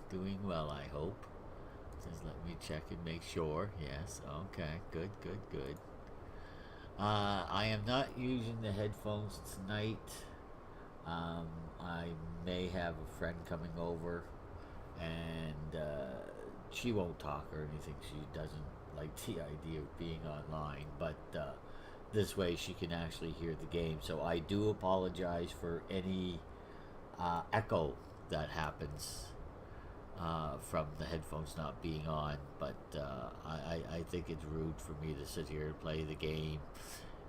Doing well, I hope. Just let me check and make sure. Yes, okay, good, good, good. I am not using the headphones tonight. Um, I may have a friend coming over, and she won't talk or anything. She doesn't like the idea of being online, but this way she can actually hear the game. So I do apologize for any echo that happens from the headphones not being on, but I think it's rude for me to sit here and play the game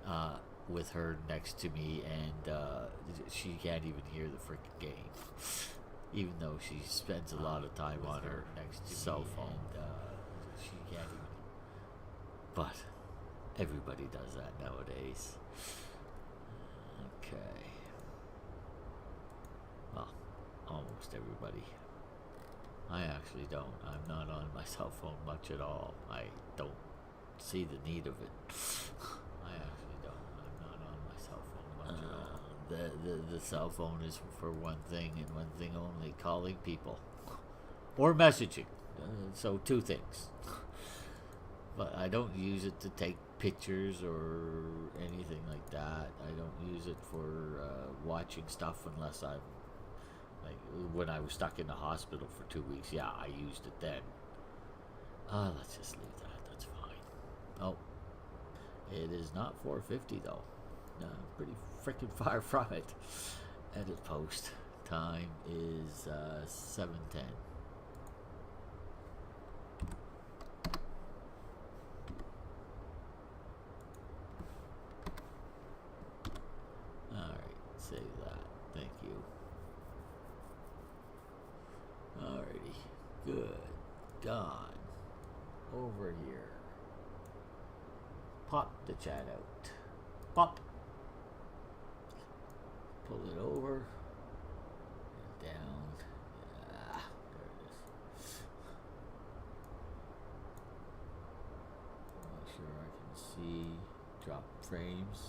uh, with her next to me, and she can't even hear the freaking game, even though she spends a lot of time on her next to cell phone. And, she can't even. But everybody does that nowadays. Okay. Well, almost everybody. I actually don't. I'm not on my cell phone much at all. I don't see the need of it. I actually don't. I'm not on my cell phone much at all. The cell phone is for one thing and one thing only: calling people or messaging. So two things. But I don't use it to take pictures or anything like that. I don't use it for watching stuff unless I'm like when I was stuck in the hospital for 2 weeks. Yeah, I used it then. Let's just leave that. That's fine. Oh, it is not 4:50 though. No, pretty freaking far from it. Edit post. Time is 7:10. All right, save that. Thank you. Alrighty, good. Gone. Over here. Pop the chat out. Pop. Pull it over. And down. Yeah, there it is. Make sure I can see drop frames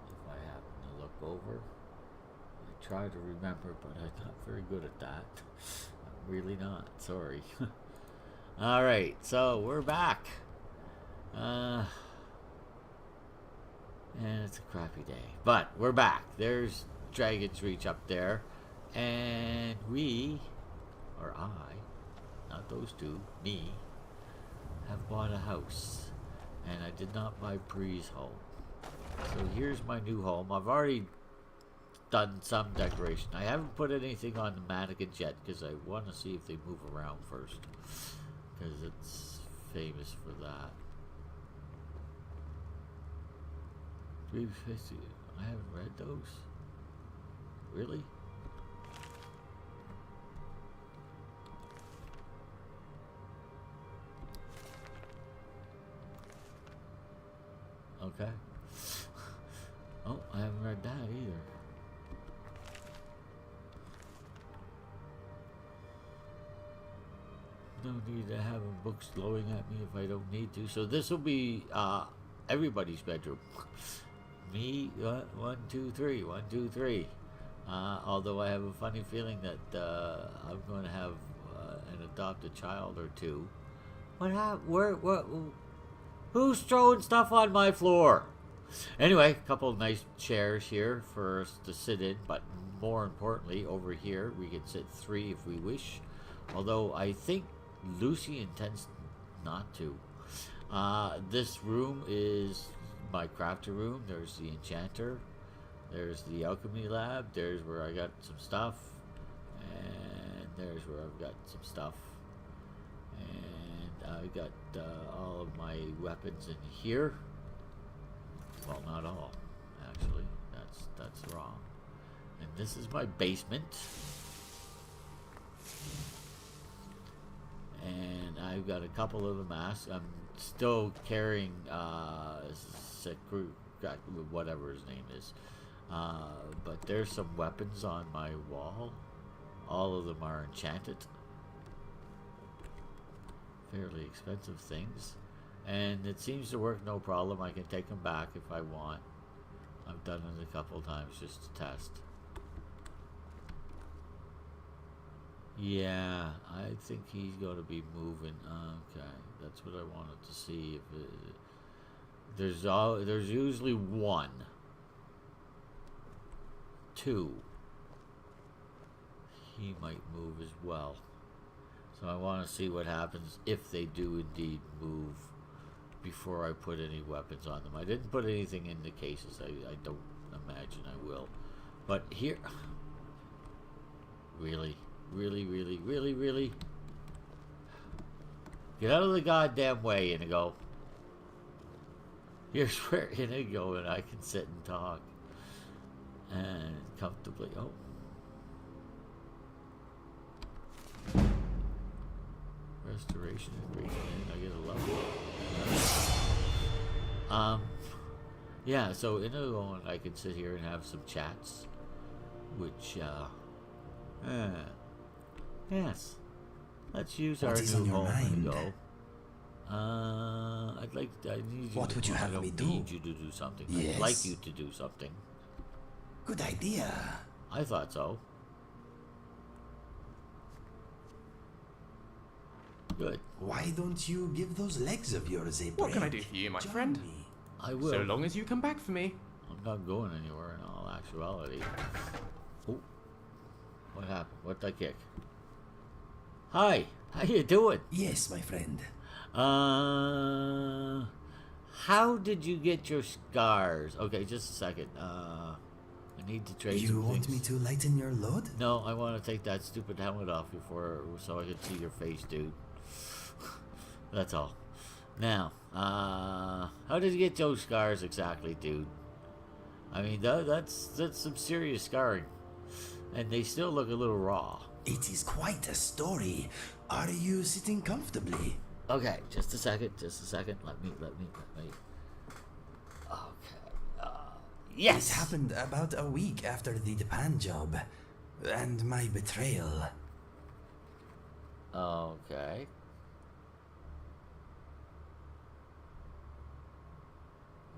if I happen to look over. I try to remember, but I'm not very good at that. Really not. Sorry. All right, so we're back. And it's a crappy day, but we're back. There's Dragon's Reach up there, and we, or I, not those two, me, have bought a house, and I did not buy Bree's home. So here's my new home. I've already done some decoration. I haven't put anything on the mannequins yet because I want to see if they move around first, because it's famous for that. 350. I haven't read those. Really? Okay. Oh, I haven't read that either. No need to have books glowing at me if I don't need to. So this will be everybody's bedroom. Me, 1, 2, 3, 1, 2, 3. Although I have a funny feeling that I'm going to have an adopted child or two. What happened? What? Who's throwing stuff on my floor? Anyway, a couple of nice chairs here for us to sit in, but more importantly, over here we can sit 3 if we wish. Although I think Lucy intends not to. This room is my crafter room. There's the enchanter. There's the alchemy lab. There's where I got some stuff. And there's where I've got some stuff. And I got all of my weapons in here. Well, not all, actually. That's wrong. And this is my basement. And I've got a couple of the masks. I'm still carrying whatever his name is. But there's some weapons on my wall. All of them are enchanted. Fairly expensive things. And it seems to work no problem. I can take them back if I want. I've done it a couple of times just to test. Yeah, I think he's going to be moving. Okay, that's what I wanted to see. If there's usually one, two. He might move as well. So I want to see what happens if they do indeed move before I put any weapons on them. I didn't put anything in the cases. I don't imagine I will. But here, really, really, really, really, really, get out of the goddamn way, Inigo. Here's where Inigo and I can sit and talk and comfortably. Oh. Restoration agreement. I get a level. Yeah, so Inigo and I could sit here and have some chats, which, yes. Let's use our new home, Inigo. I need you. What would you have me do? I need you to do something. Yes. I'd like you to do something. Good idea. I thought so. Good. Why don't you give those legs of yours a break? What can I do for you, my Join friend? me. I will. So long as you come back for me. I'm not going anywhere in all actuality. Oh. What happened? What'd I kick? Hi. How you doing? Yes, my friend. How did you get your scars? Okay, just a second. I need to trade You some want things. me to lighten your load? No, I want to take that stupid helmet off so I can see your face, dude. That's all. Now, how did you get those scars exactly, dude? I mean, that's some serious scarring, and they still look a little raw. It is quite a story. Are you sitting comfortably? Okay, just a second. Let me. Okay. Yes. It happened about a week after the Japan job and my betrayal. Okay.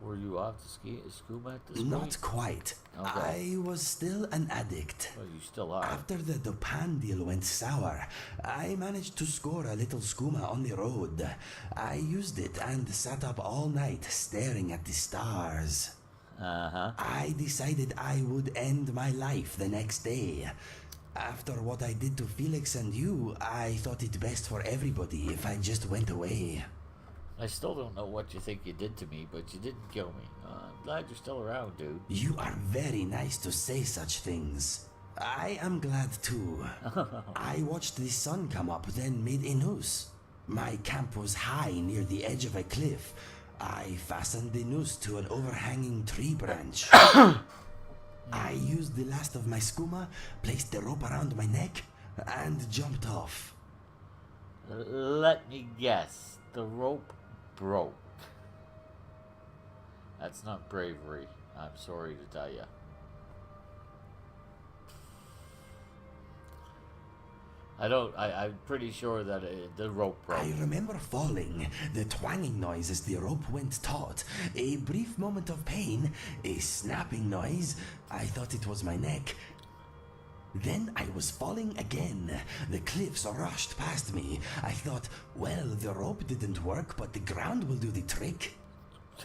Were you off the skooma at this point? Not quite. Okay. I was still an addict. Well, you still are. After the Japan deal went sour, I managed to score a little skooma on the road. I used it and sat up all night staring at the stars. Uh-huh. I decided I would end my life the next day. After what I did to Felix and you, I thought it best for everybody if I just went away. I still don't know what you think you did to me, but you didn't kill me. I'm glad you're still around, dude. You are very nice to say such things. I am glad too. I watched the sun come up, then made a noose. My camp was high near the edge of a cliff. I fastened the noose to an overhanging tree branch. I used the last of my skooma, placed the rope around my neck, and jumped off. Let me guess. The rope broke. That's not bravery. I'm sorry to tell you. I'm pretty sure that the rope broke. I remember falling, the twanging noise as the rope went taut, a brief moment of pain, a snapping noise. I thought it was my neck. Then I was falling again. The cliffs rushed past me. I thought, well, the rope didn't work, but the ground will do the trick.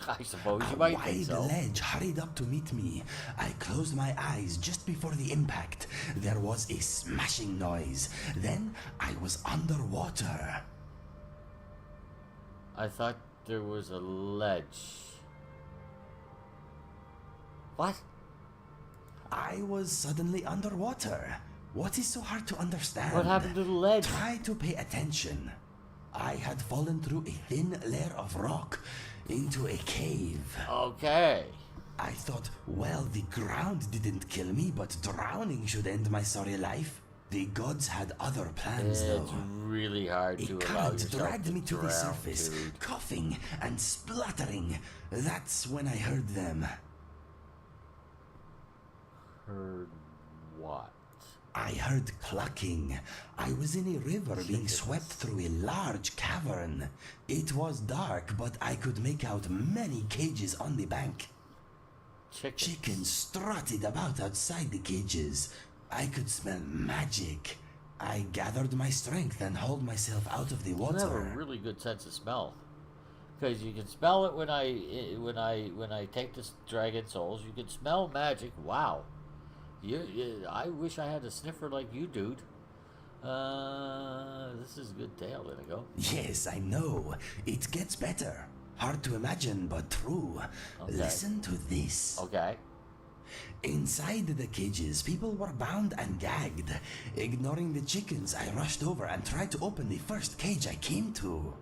I suppose you A might think wide so. ledge hurried up to meet me. I closed my eyes just before the impact. There was a smashing noise. Then I was underwater. I thought there was a ledge. What? I was suddenly underwater. What is so hard to understand? What happened to the ledge? Try to pay attention. I had fallen through a thin layer of rock into a cave. Okay. I thought, well, the ground didn't kill me, but drowning should end my sorry life. The gods had other plans, It's though. really hard A to allow current yourself dragged to me to the drown, surface, dude. coughing and spluttering. That's when I heard them. Heard what? I heard clucking. I was in a river being swept through a large cavern. It was dark, but I could make out many cages on the bank. Chickens strutted about outside the cages. I could smell magic. I gathered my strength and hauled myself out of the You have a water. really good sense of smell. Because you can smell it when I take the dragon souls. You can smell magic. Wow. I wish I had a sniffer like you, dude. This is a good tale. There we go. Yes, I know. It gets better. Hard to imagine, but true. Okay. Listen to this. Okay. Inside the cages, people were bound and gagged. Ignoring the chickens, I rushed over and tried to open the first cage I came to.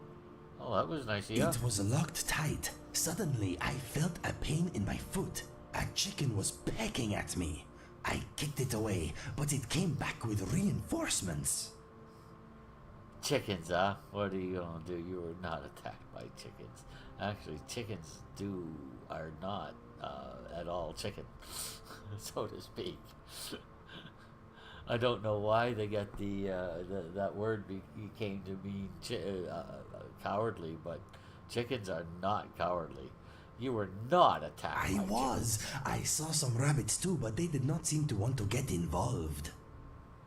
Oh, that was nice of you. It was locked tight. Suddenly, I felt a pain in my foot. A chicken was pecking at me. I kicked it away, but it came back with reinforcements. Chickens, huh? What are you gonna do? You were not attacked by chickens. Actually, chickens are not at all chicken, so to speak. I don't know why they got that word came to mean cowardly, but chickens are not cowardly. You were not attacked. I by was. chickens. I saw some rabbits too, but they did not seem to want to get involved.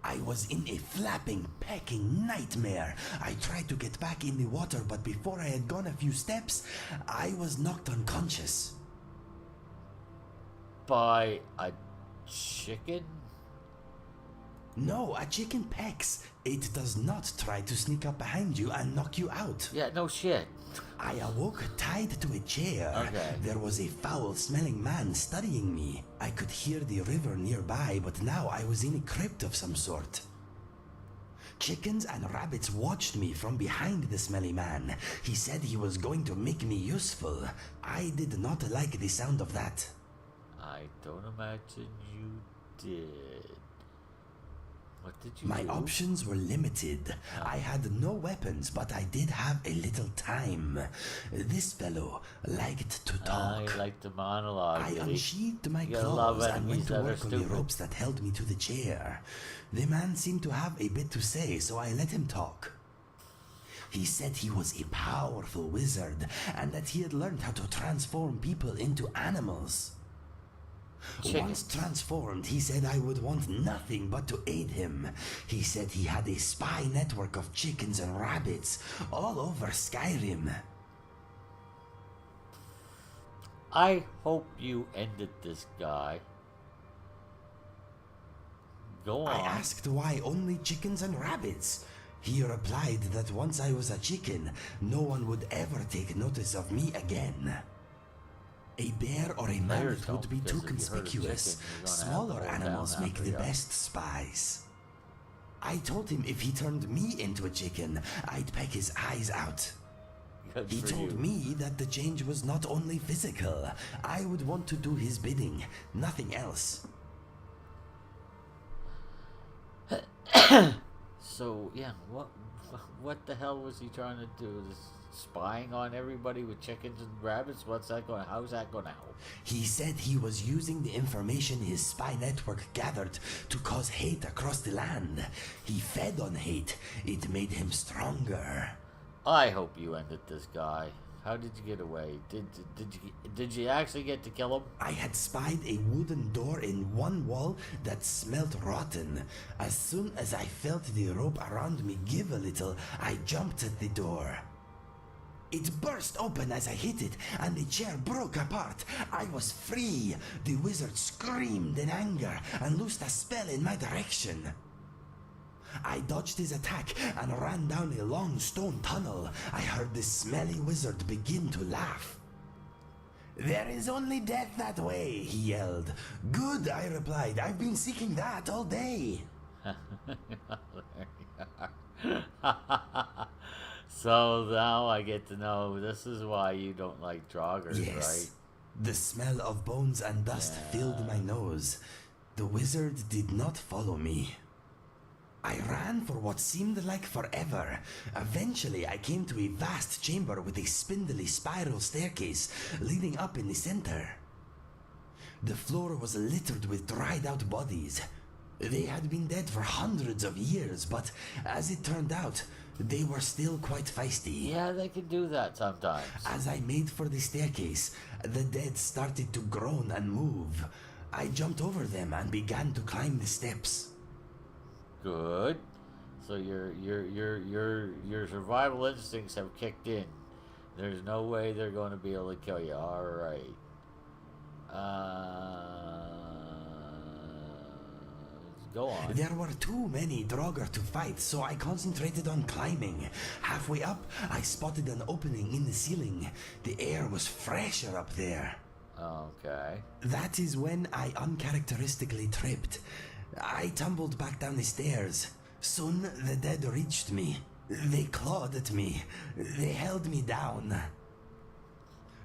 I was in a flapping, pecking nightmare. I tried to get back in the water, but before I had gone a few steps, I was knocked unconscious. By a chicken? No, a chicken pecks. It does not try to sneak up behind you and knock you out. Yeah, no shit. I awoke tied to a chair. Okay. There was a foul-smelling man studying me. I could hear the river nearby, but now I was in a crypt of some sort. Chickens and rabbits watched me from behind the smelly man. He said he was going to make me useful. I did not like the sound of that. I don't imagine you did. What did you My do? options were limited. I had no weapons, but I did have a little time. This fellow liked to talk. I like the monologue. I did he? unsheathed my You gotta love claws and enemies went to that are work on the stupid. ropes that held me to the chair. The man seemed to have a bit to say, so I let him talk. He said he was a powerful wizard and that he had learned how to transform people into animals. Chicken. Once transformed, he said I would want nothing but to aid him. He said he had a spy network of chickens and rabbits all over Skyrim. I hope you ended this guy. Go on. I asked why only chickens and rabbits. He replied that once I was a chicken, no one would ever take notice of me again. A bear or a mammoth don't, would be because too if you hurt a conspicuous. chicken, you're gonna have to Smaller hold down animals make after the you. best spies. I told him if he turned me into a chicken, I'd peck his eyes out. Good He for told you. me that the change was not only physical. I would want to do his bidding, nothing else. So yeah, what the hell was he trying to do? This spying on everybody with chickens and rabbits? How's that going to help? He said he was using the information his spy network gathered to cause hate across the land. He fed on hate. It made him stronger. I hope you ended this guy. How did you get away? Did you actually get to kill him? I had spied a wooden door in one wall that smelt rotten. As soon as I felt the rope around me give a little, I jumped at the door. It burst open as I hit it, and the chair broke apart. I was free. The wizard screamed in anger and loosed a spell in my direction. I dodged his attack and ran down a long stone tunnel. I heard the smelly wizard begin to laugh. "There is only death that way," he yelled. "Good," I replied. "I've been seeking that all day." So now I get to know this is why you don't like joggers, Yes. right? The smell of bones and dust filled my nose. The wizard did not follow me. I ran for what seemed like forever. Eventually, I came to a vast chamber with a spindly spiral staircase leading up in the center. The floor was littered with dried out bodies. They had been dead for hundreds of years, but as it turned out, they were still quite feisty. Yeah, they can do that sometimes. As I made for the staircase, the dead started to groan and move. I jumped over them and began to climb the steps. Good. So your survival instincts have kicked in. There's no way they're going to be able to kill you. All right. Go on. There were too many Draugr to fight, so I concentrated on climbing. Halfway up, I spotted an opening in the ceiling. The air was fresher up there. Okay. That is when I uncharacteristically tripped. I tumbled back down the stairs. Soon the dead reached me. They clawed at me. They held me down.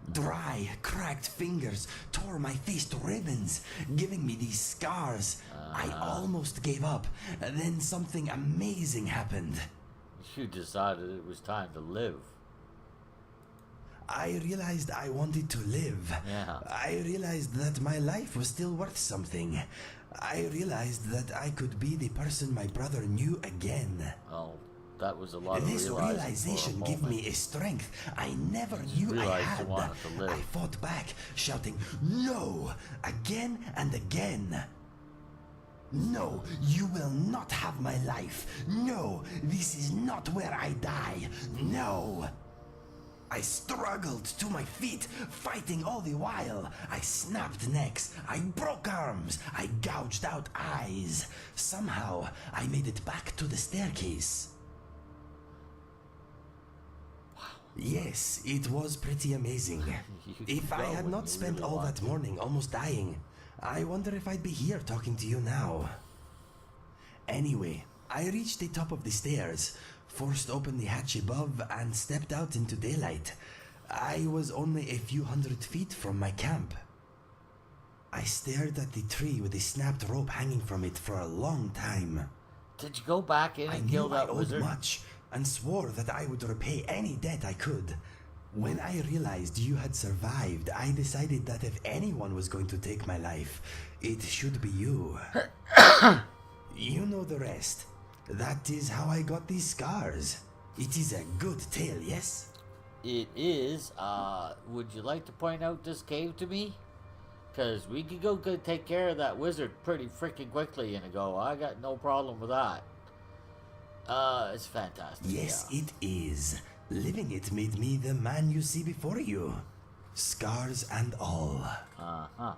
Dry, cracked fingers tore my face to ribbons, giving me these scars. I almost gave up. Then something amazing happened. You decided it was time to live. I realized I wanted to live. Yeah. I realized that my life was still worth something. I realized that I could be the person my brother knew again. Oh, that was a lot of This realization gave me a strength I never knew I realized had. you wanted to live. I fought back, shouting, "No!" again and again. No, you will not have my life. No, this is not where I die. No. I struggled to my feet, fighting all the while. I snapped necks, I broke arms, I gouged out eyes. Somehow, I made it back to the staircase. Yes, it was pretty amazing. If I had not spent all that morning almost dying, I wonder if I'd be here talking to you now. Anyway, I reached the top of the stairs, forced open the hatch above, and stepped out into daylight. I was only a few hundred feet from my camp. I stared at the tree with the snapped rope hanging from it for a long time. Did you go back in I and kill knew I that owed wizard? much, and swore that I would repay any debt I could. When I realized you had survived, I decided that if anyone was going to take my life, it should be you. You know the rest. That is how I got these scars. It is a good tale, yes? It is. Would you like to point out this cave to me? Because we could go take care of that wizard pretty freaking quickly and go. I got no problem with that. It's fantastic. Yes, yeah. it is. Living it made me the man you see before you. Scars and all. Uh-huh.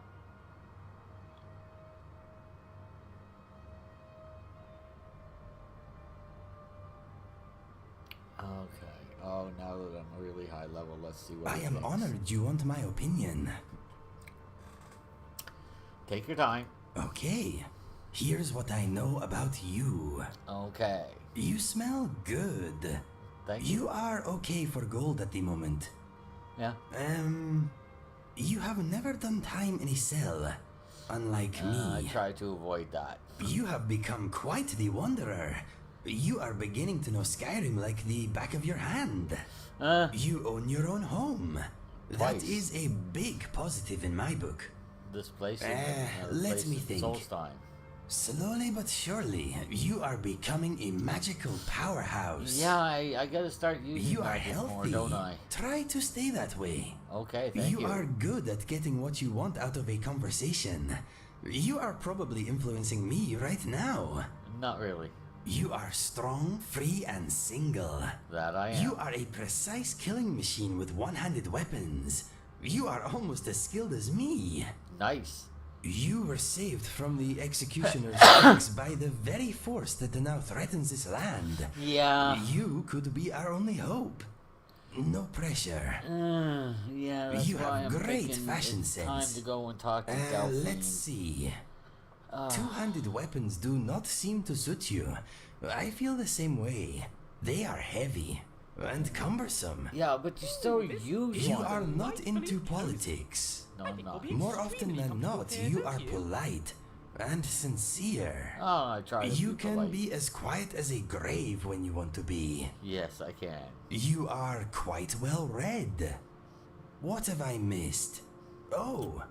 Okay. Oh, now that I'm really high level, let's see what I it am thinks. honored you want my opinion. Take your time. Okay, here's what I know about you. Okay. You smell good. Thank you. You are okay for gold at the moment. Yeah. You have never done time in a cell, unlike I me. try to avoid that. You have become quite the wanderer. You are beginning to know Skyrim like the back of your hand. You own your own home. That Twice. is a big positive in my book. This place is let me think. Solstein. Slowly but surely, you are becoming a magical powerhouse. Yeah, I gotta start using You are magic more, healthy. don't I? Try to stay that way. Okay, thank you. You are good at getting what you want out of a conversation. You are probably influencing me right now. Not really. You are strong, free, and single. That I am. You are a precise killing machine with one-handed weapons. You are almost as skilled as me. Nice. You were saved from the executioner's axe by the very force that now threatens this land. Yeah. You could be our only hope. No pressure. Yeah, that's You why have I'm great thinking fashion it's sense. time to go and talk to Delphine. Let's see. Two-handed weapons do not seem to suit you. I feel the same way. They are heavy and cumbersome. Yeah, but you still use You one. are not into politics. No, I'm not. More often than not, you are polite and sincere. Oh, I try to You be can polite. be as quiet as a grave when you want to be. Yes, I can. You are quite well read. What have I missed? Oh,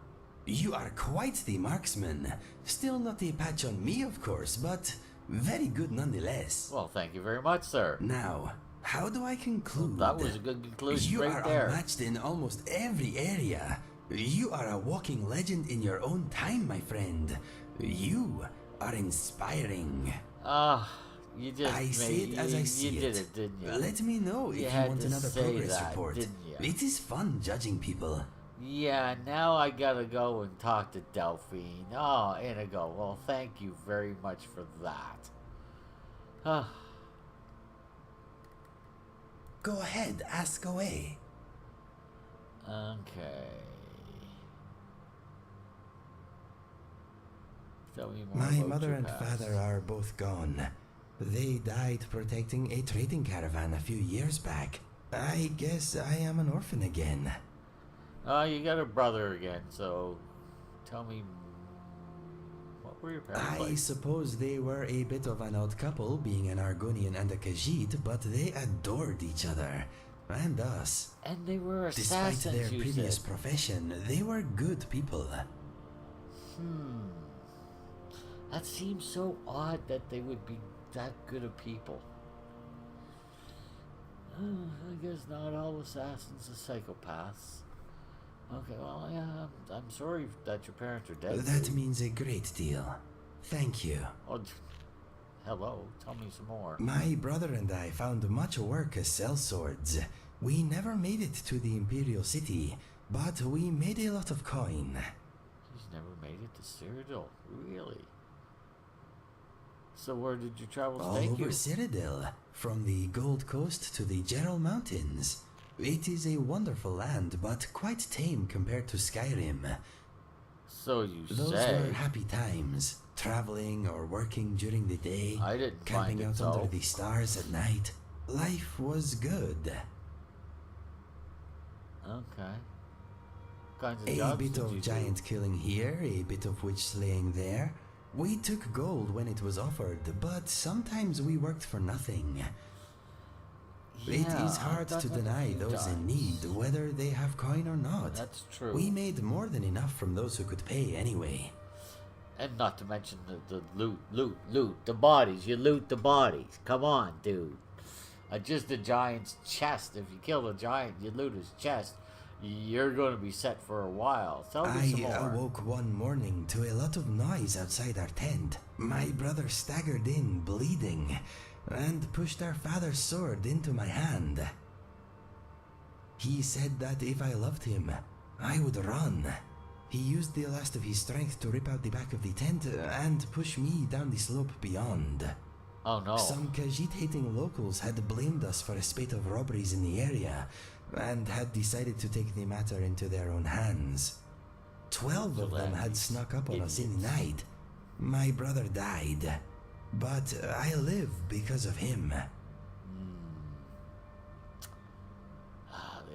you are quite the marksman. Still not a patch on me, of course, but very good nonetheless. Well, thank you very much, sir. Now, how do I conclude? That was a good conclusion You right are there. unmatched in almost every area. You are a walking legend in your own time, my friend. You are inspiring. You just I see it as I see you it. did it, didn't you? Let me know if you had want to another say progress that, report. didn't you? It is fun judging people. Yeah, now I gotta go and talk to Delphine. Oh, Inigo. Well, thank you very much for that. Ah, Go ahead, ask away. okay. Tell me more My about mother your and past. father are both gone. They died protecting a trading caravan a few years back. I guess I am an orphan again. Oh, you got a brother again, so tell me, what were your parents I like? suppose they were a bit of an odd couple, being an Argonian and a Khajiit, but they adored each other. And us. And they were Despite assassins, their you previous said. profession, they were good people. That seems so odd that they would be that good of people. I guess not all assassins are psychopaths. Okay, well, yeah, I'm sorry that your parents are dead. That dude. means a great deal. Thank you. Oh, hello, tell me some more. My brother and I found much work as sellswords. We never made it to the Imperial City, but we made a lot of coin. He's never made it to Cyrodiil, really? So where did your travels All take over you? Cyrodiil, from the Gold Coast to the Gerald Mountains. It is a wonderful land, but quite tame compared to Skyrim. So you Those say. were happy times, traveling or working during the day, I didn't camping find it out so. under the stars at night. Life was good. Okay. What kinds of A jobs bit did you of do? giant killing here, a bit of witch slaying there. We took gold when it was offered, but sometimes we worked for nothing. It Yeah, is hard I've done to that a deny few those in times. need, whether they have coin or not. That's true. We made more than enough from those who could pay anyway. And not to mention the loot. The bodies. You loot the bodies. Come on, dude. Just a giant's chest. If you kill a giant, you loot his chest. You're going to be set for a while. Tell me some I more. awoke one morning to a lot of noise outside our tent. My brother staggered in, bleeding, and pushed our father's sword into my hand. He said that if I loved him, I would run. He used the last of his strength to rip out the back of the tent and push me down the slope beyond. Oh, no. Some Khajiit-hating locals had blamed us for a spate of robberies in the area, and had decided to take the matter into their own hands. 12 of them had snuck up on us in the night. My brother died, but I live because of him.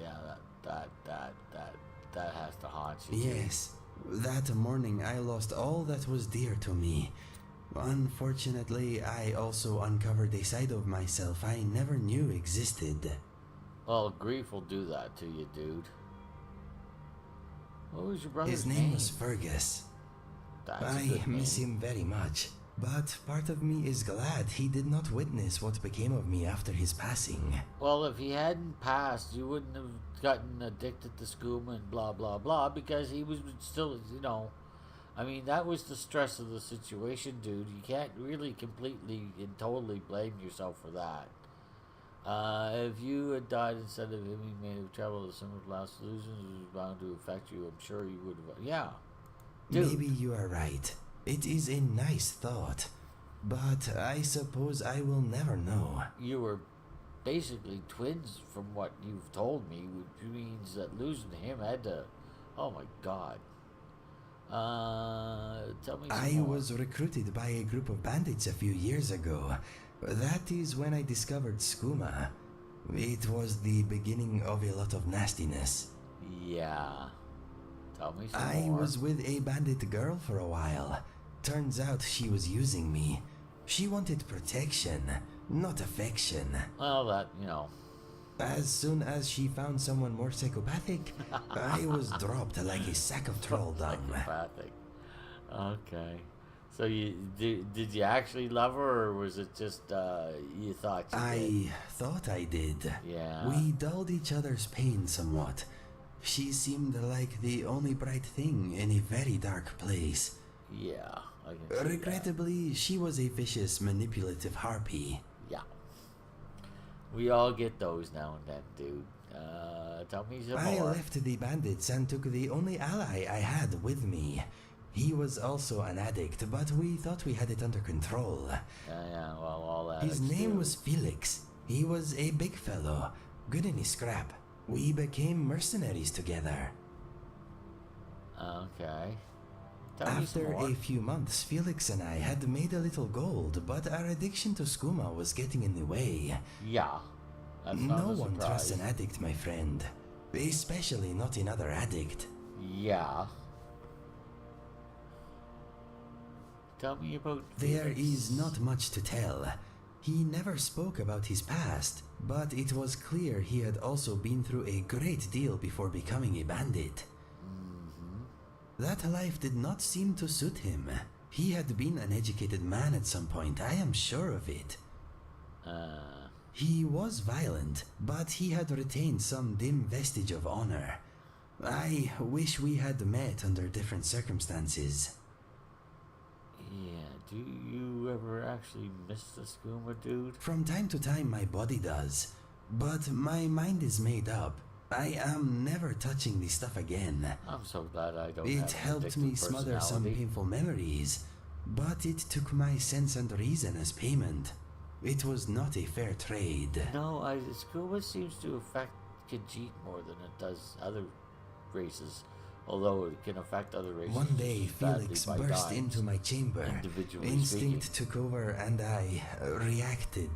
Yeah, that has to haunt you. Yes, that morning I lost all that was dear to me. Unfortunately, I also uncovered a side of myself I never knew existed. Well, grief will do that to you, dude. What was your brother's His name was Fergus. That's a I good miss name. him very much, but part of me is glad he did not witness what became of me after his passing. Well, if he hadn't passed, you wouldn't have gotten addicted to skooma and blah, blah, blah, because he was still, I mean, that was the stress of the situation, dude. You can't really completely and totally blame yourself for that. If you had died instead of him, he may have traveled a similar last illusions, it was bound to affect you. I'm sure you would have. Yeah. Dude. Maybe you are right. It is a nice thought, but I suppose I will never know. You were basically twins from what you've told me, which means that losing him had to. Oh my god. Tell me some I more. was recruited by a group of bandits a few years ago. That is when I discovered skooma. It was the beginning of a lot of nastiness. Yeah. Tell me some I more. was with a bandit girl for a while. Turns out she was using me. She wanted protection, not affection. Well, that, As soon as she found someone more psychopathic, I was dropped like a sack of troll dung. Psychopathic. Okay. So did you actually love her, or was it just you thought you did? I thought I did. Yeah. We dulled each other's pain somewhat. She seemed like the only bright thing in a very dark place. Yeah. I can see that. Regrettably, she was a vicious, manipulative harpy. Yeah. We all get those now and then, dude. Tell me some I more. left the bandits and took the only ally I had with me. He was also an addict, but we thought we had it under control. Yeah, well, all that. His name was Felix. He was a big fellow, good in his scrap. We became mercenaries together. Okay. Tell me some After more. a few months, Felix and I had made a little gold, but our addiction to skooma was getting in the way. Yeah. That's not No a one surprise. trusts an addict, my friend. Especially not another addict. Yeah. Tell me about There Felix. is not much to tell. He never spoke about his past, but it was clear he had also been through a great deal before becoming a bandit. That life did not seem to suit him. He had been an educated man at some point, I am sure of it. He was violent, but he had retained some dim vestige of honor. I wish we had met under different circumstances. Yeah, do you ever actually miss the skooma, dude? From time to time my body does, but my mind is made up. I am never touching this stuff again. I'm so glad I don't have It an helped addictive me smother some personality. painful memories, but it took my sense and reason as payment. It was not a fair trade. No, skooma seems to affect Khajiit more than it does other races. Although it can affect other races. One day just badly Felix by burst times, into my chamber. individually Instinct speaking. took over and I reacted.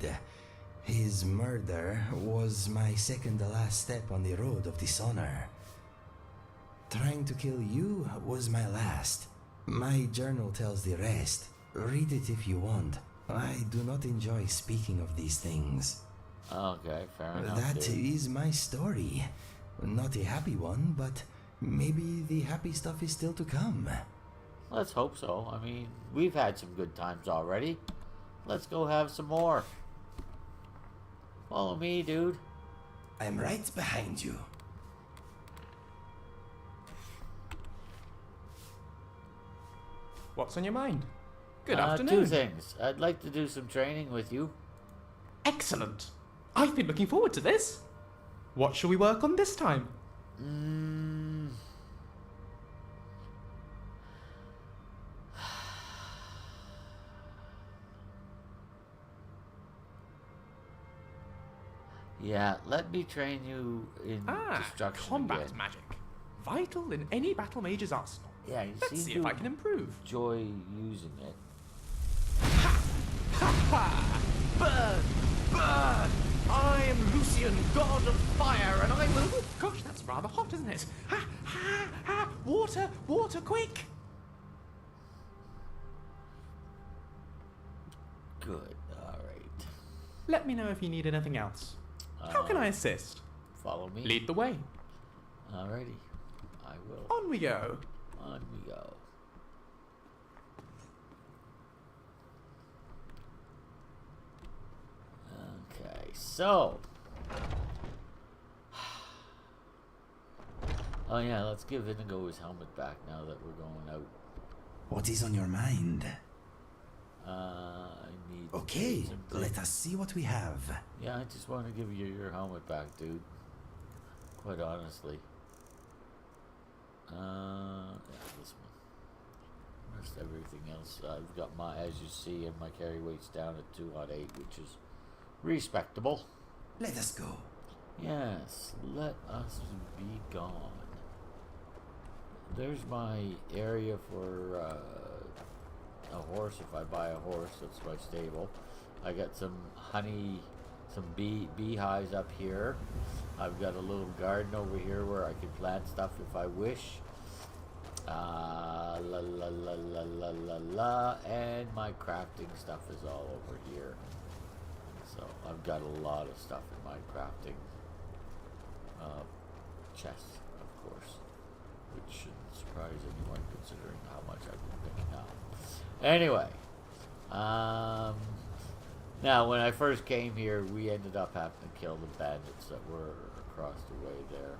His murder was my second to last step on the road of dishonor. Trying to kill you was my last. My journal tells the rest. Read it if you want. I do not enjoy speaking of these things. Okay, fair enough. That dude. is my story. Not a happy one, but maybe the happy stuff is still to come. Let's hope so. I mean, we've had some good times already. Let's go have some more. Follow me, dude. I'm right behind you. What's on your mind? Good Two afternoon. things. I'd like to do some training with you. Excellent. I've been looking forward to this. What shall we work on this time? Yeah, let me train you in destruction combat again. magic. Vital in any battle mage's arsenal. Yeah, you Let's seem see to if I can improve. enjoy using it. Burn! Burn! I am Lucian, god of fire, and I will... Oh, gosh, that's rather hot, isn't it? Ha! Ha! Ha! Water! Water, quick! Good, alright. Let me know if you need anything else. How can I assist? Follow me. Lead the way. Alrighty. I will. On we go. On we go. Okay, so. Oh yeah, let's give Inigo his helmet back now that we're going out. What is on your mind? I need to Okay, do something. let us see what we have. Yeah, I just want to give you your helmet back, dude. Quite honestly. Yeah, this one. Rest everything else. I've got my, as you see, and my carry weight's down at 208, which is respectable. Let us go. Yes, let us be gone. There's my area for a horse. If I buy a horse, that's my stable. I got some honey, some beehives up here. I've got a little garden over here where I can plant stuff if I wish. La la la la la la la, and my crafting stuff is all over here. So I've got a lot of stuff in my crafting chest, of course, which shouldn't surprise anyone considering how much I've been picking up. Anyway, now when I first came here, we ended up having to kill the bandits that were across the way there,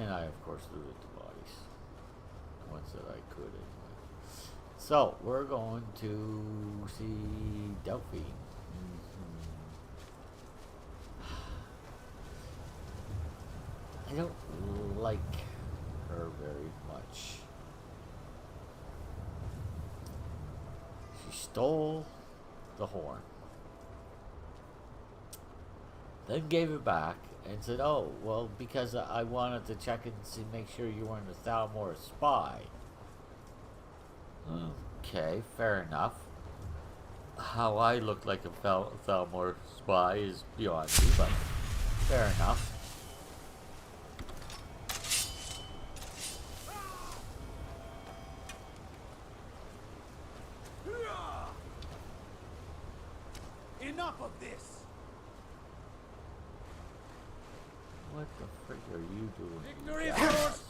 and I of course looted the bodies, the ones that I could anyway. So, we're going to see Delphine. I don't like her very much. She stole the horn, then gave it back and said, "Oh, well, because I wanted to check and see, make sure you weren't a Thalmor spy." Okay, fair enough. How I look like a Thalmor spy is beyond me, but fair enough. Enough of this! What the frick are you doing? Ignorant Yeah. horse!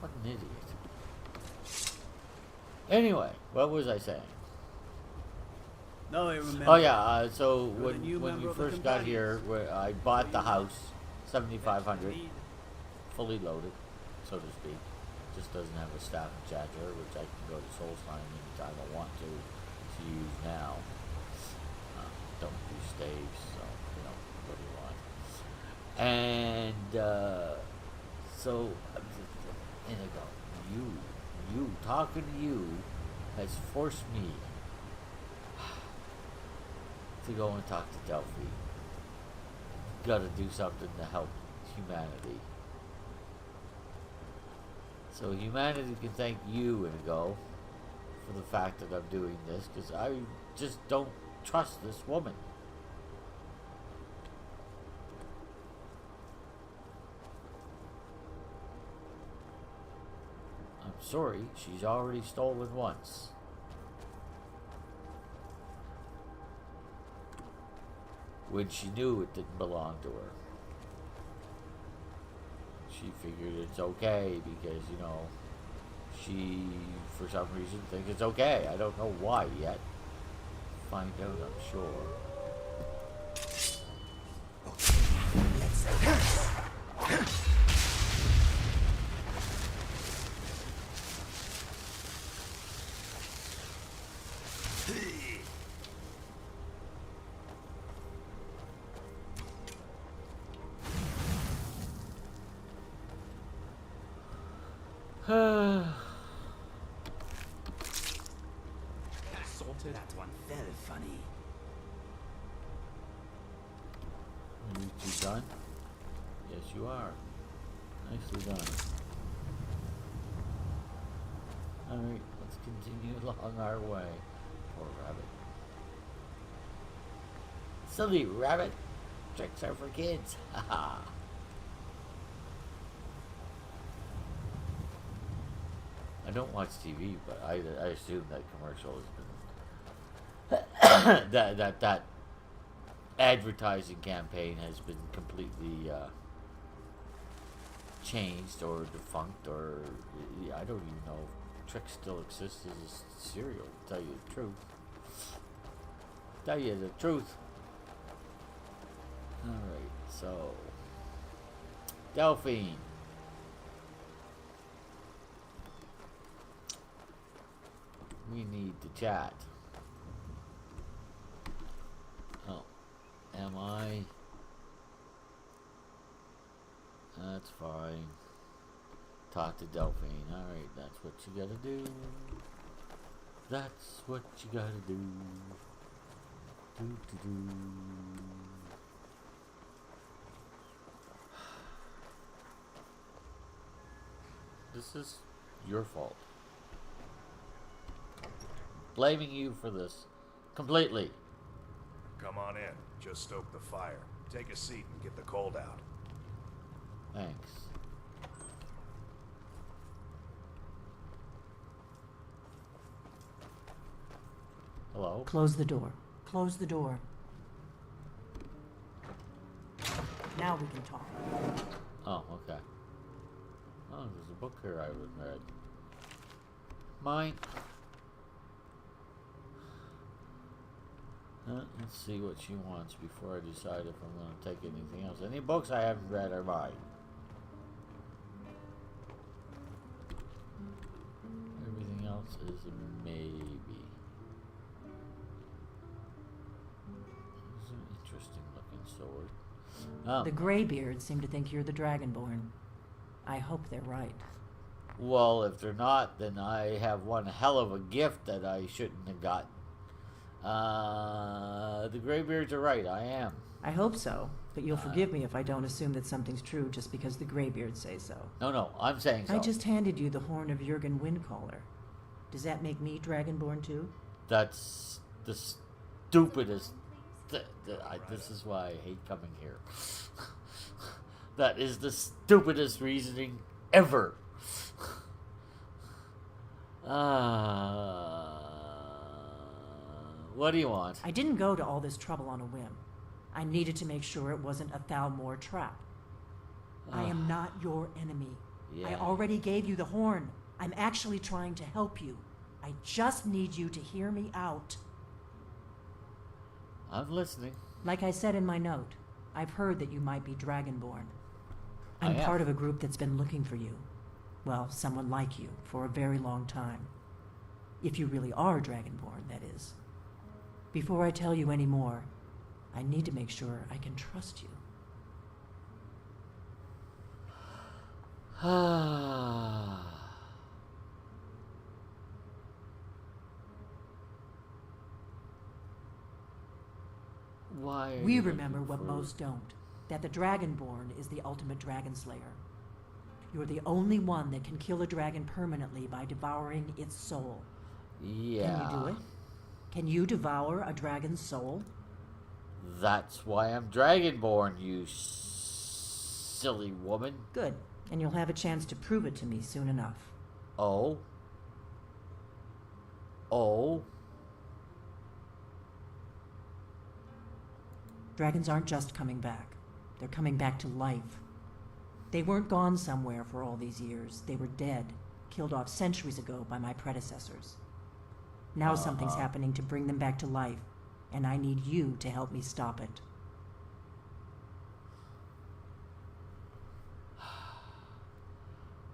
What an idiot. Anyway, what was I saying? No, I remember. Oh yeah, so You're the new when member we of the first got companions. here, I bought the house, 7,500, fully loaded, so to speak. Just doesn't have a staff charger, which I can go to Soulstein anytime I want to use now. Don't do staves, so what do you want? And so Inigo, you talking to you has forced me to go and talk to Delphi. Gotta do something to help humanity. So humanity can thank you, Inigo, for the fact that I'm doing this, because I just don't trust this woman. I'm sorry, she's already stolen once. When she knew it didn't belong to her. She figured it's okay because, she, for some reason, thinks it's okay. I don't know why yet. Find out, I'm sure. Assaulted? That one very funny. Are you two done? Yes, you are. Nicely done. Alright, let's continue along our way. Poor rabbit. Silly rabbit! Tricks are for kids. Haha. I don't watch TV, but I assume that commercial has been that advertising campaign has been completely changed or defunct, or I don't even know if Trix still exists as a cereal. To tell you the truth. Tell you the truth. All right, so Delphine. We need to chat. Oh, am I? That's fine. Talk to Delphine. Alright, that's what you gotta do. That's what you gotta do. Do. This is your fault. Blaming you for this completely. Come on in. Just stoke the fire. Take a seat and get the cold out. Thanks. Hello? Close the door. Close the door. Now we can talk. Oh, okay. Oh, there's a book here I haven't read. Mine. Let's see what she wants before I decide if I'm going to take anything else. Any books I haven't read are mine. Everything else is a maybe. It's an interesting looking sword. The Greybeards seem to think you're the Dragonborn. I hope they're right. Well, if they're not, then I have one hell of a gift that I shouldn't have got. The Greybeards are right. I am. I hope so, but you'll forgive me if I don't assume that something's true just because the Greybeards say so. No, I'm saying so. I just handed you the horn of Jurgen Windcaller. Does that make me Dragonborn too? That's the stupidest. This is why I hate coming here. That is the stupidest reasoning ever. What do you want? I didn't go to all this trouble on a whim. I needed to make sure it wasn't a Thalmor trap. I am not your enemy. I Yeah. already gave you the horn. I'm actually trying to help you. I just need you to hear me out. I'm listening. Like I said in my note, I've heard that you might be Dragonborn. I I'm am. part of a group that's been looking for you. Well, someone like you, for a very long time. If you really are Dragonborn, that is. Before I tell you any more, I need to make sure I can trust you. Why? Are We you remember looking what for- most don't, that the Dragonborn is the ultimate dragon slayer. You're the only one that can kill a dragon permanently by devouring its soul. Yeah. Can you do it? Can you devour a dragon's soul? That's why I'm Dragonborn, you silly woman. Good, and you'll have a chance to prove it to me soon enough. Oh. Oh. Dragons aren't just coming back. They're coming back to life. They weren't gone somewhere for all these years. They were dead, killed off centuries ago by my predecessors. Now something's happening to bring them back to life, and I need you to help me stop it.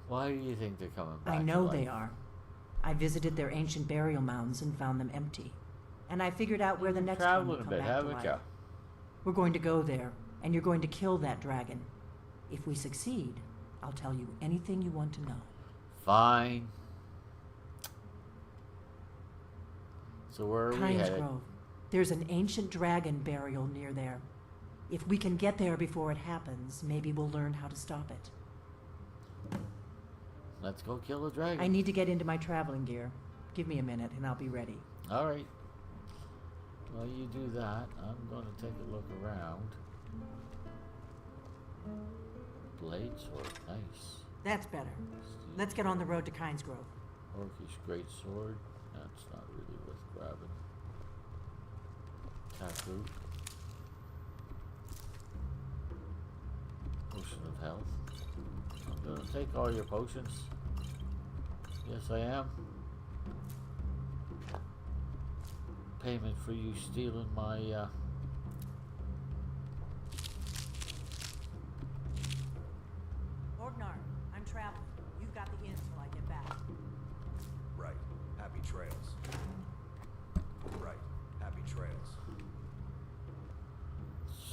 Why do you think they're coming back? I to know life? they are. I visited their ancient burial mounds and found them empty. And I figured out where the next one Traveling will a come bit, back to haven't life. you? We're going to go there, and you're going to kill that dragon. If we succeed, I'll tell you anything you want to know. Fine. So where are we Kynes headed? Grove. There's an ancient dragon burial near there. If we can get there before it happens, maybe we'll learn how to stop it. Let's go kill the dragon. I need to get into my traveling gear. Give me a minute, and I'll be ready. All right. While you do that, I'm going to take a look around. Blade sword, nice. That's better. Let's get on the road to Kynes Grove. Orcish great sword. That's not really worth grabbing. Taproot. Potion of health. I'm gonna take all your potions. Yes, I am. Payment for you stealing my, Orgnar, I'm traveling. You've got the inn till I get back. Right. Happy trails. Right. Happy trails.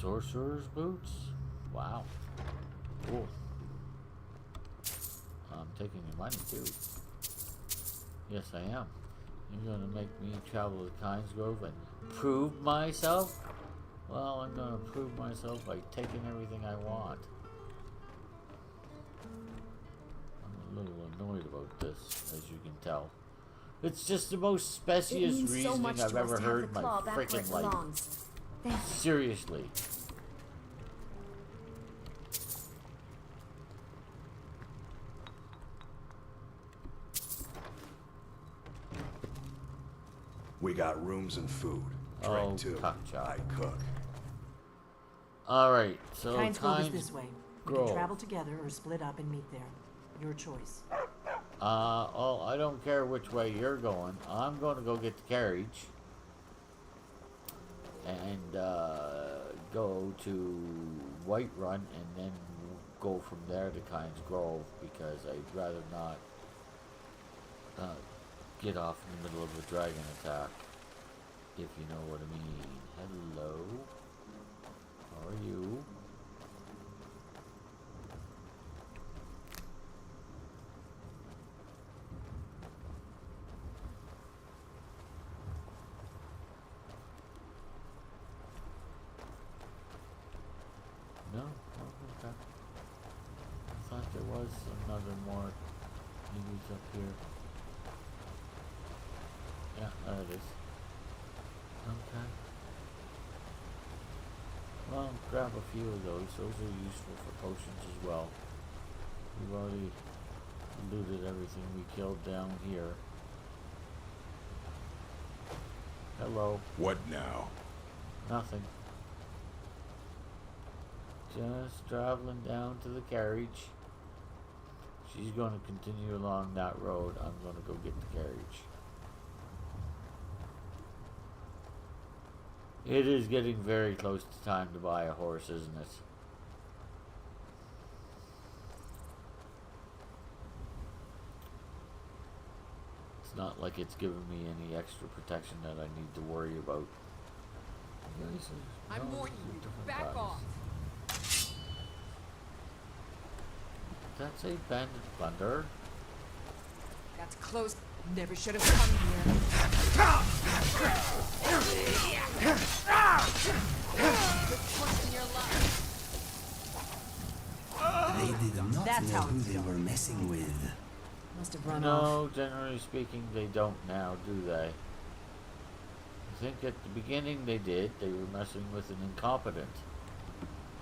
sorcerer's boots. Wow. Cool. I'm taking your money too. Yes, I am. You're gonna make me travel to Kynes Grove and prove myself? Well, I'm gonna prove myself by taking everything I want. I'm a little annoyed about this, as you can tell. It's just the most It specious means so reasoning much I've to us ever to have heard the in my claw back where it freaking life. belongs. Thank you. Seriously. We got rooms and food. Drink Oh, too. cockchop. I cook. Alright, so Kynes Grove is Kynes this way. We Grove. can travel together or split up and meet there. Your choice. Oh, I don't care which way you're going. I'm going to go get the carriage. and go to Whiterun and then go from there to Kynes Grove, because I'd rather not get off in the middle of a dragon attack, if you know what I mean. Hello, how are you? No? Oh, okay. I thought there was another more news up here. Yeah, there it is. Okay. Well, grab a few of those. Those are useful for potions as well. We've already looted everything we killed down here. Hello. What now? Nothing. Just traveling down to the carriage. She's going to continue along that road. I'm going to go get the carriage. It is getting very close to time to buy a horse, isn't it? It's not like it's giving me any extra protection that I need to worry about. I'm warning you, back off. That's a bandit plunder. That's close. Never should have come here. Good push in your luck. They did not That's know how who it's they done. were messing with. Must have run off. No, generally speaking, they don't now, do they? I think at the beginning they did. They were messing with an incompetent.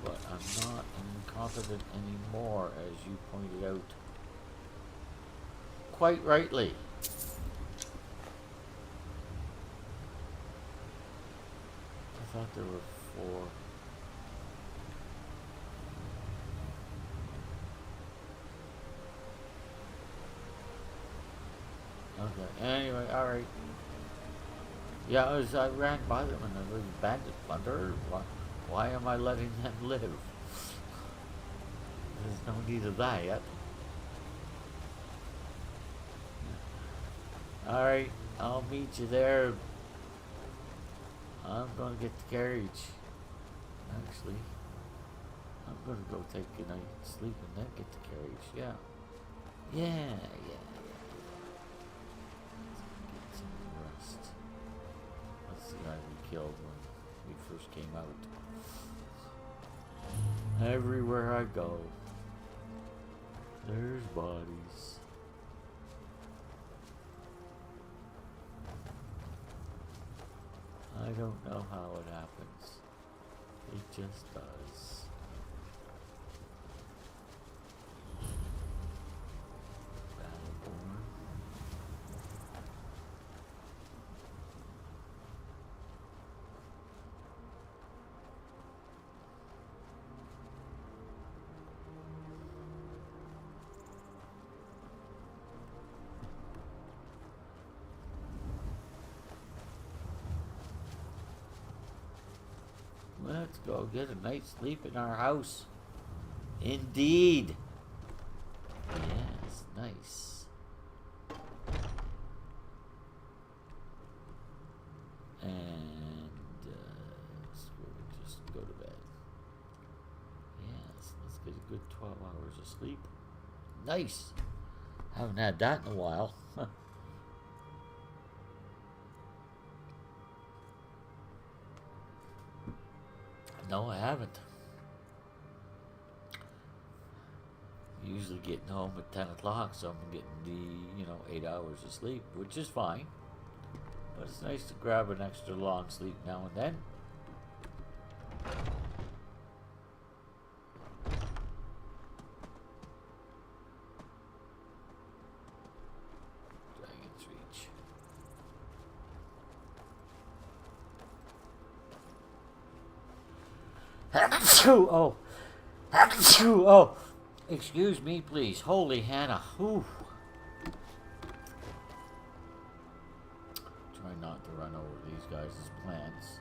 But I'm not an incompetent anymore, as you pointed out. Quite rightly. I thought there were 4. Okay, anyway, alright. Yeah, as I ran by them and I was bandit plunder. Why am I letting them live? There's no need of that yet. Alright, I'll meet you there. I'm gonna get the carriage. Actually, I'm gonna go take a night's sleep and then get the carriage. Yeah. Yeah. Let's get some rest. That's the guy we killed when we first came out. Everywhere I go, there's bodies. I don't know how it happens. It just does. Battleborn. Let's go get a night's sleep in our house. Indeed. Yes, nice. And screw it, just go to bed. Yes, let's get a good 12 hours of sleep. Nice. Haven't had that in a while. No, I haven't. Usually getting home at 10 o'clock, so I'm getting the, 8 hours of sleep, which is fine. But it's nice to grab an extra long sleep now and then. Dragon's Reach. Oh. Oh. Excuse me, please. Holy Hannah. Ooh. Try not to run over these guys' plants.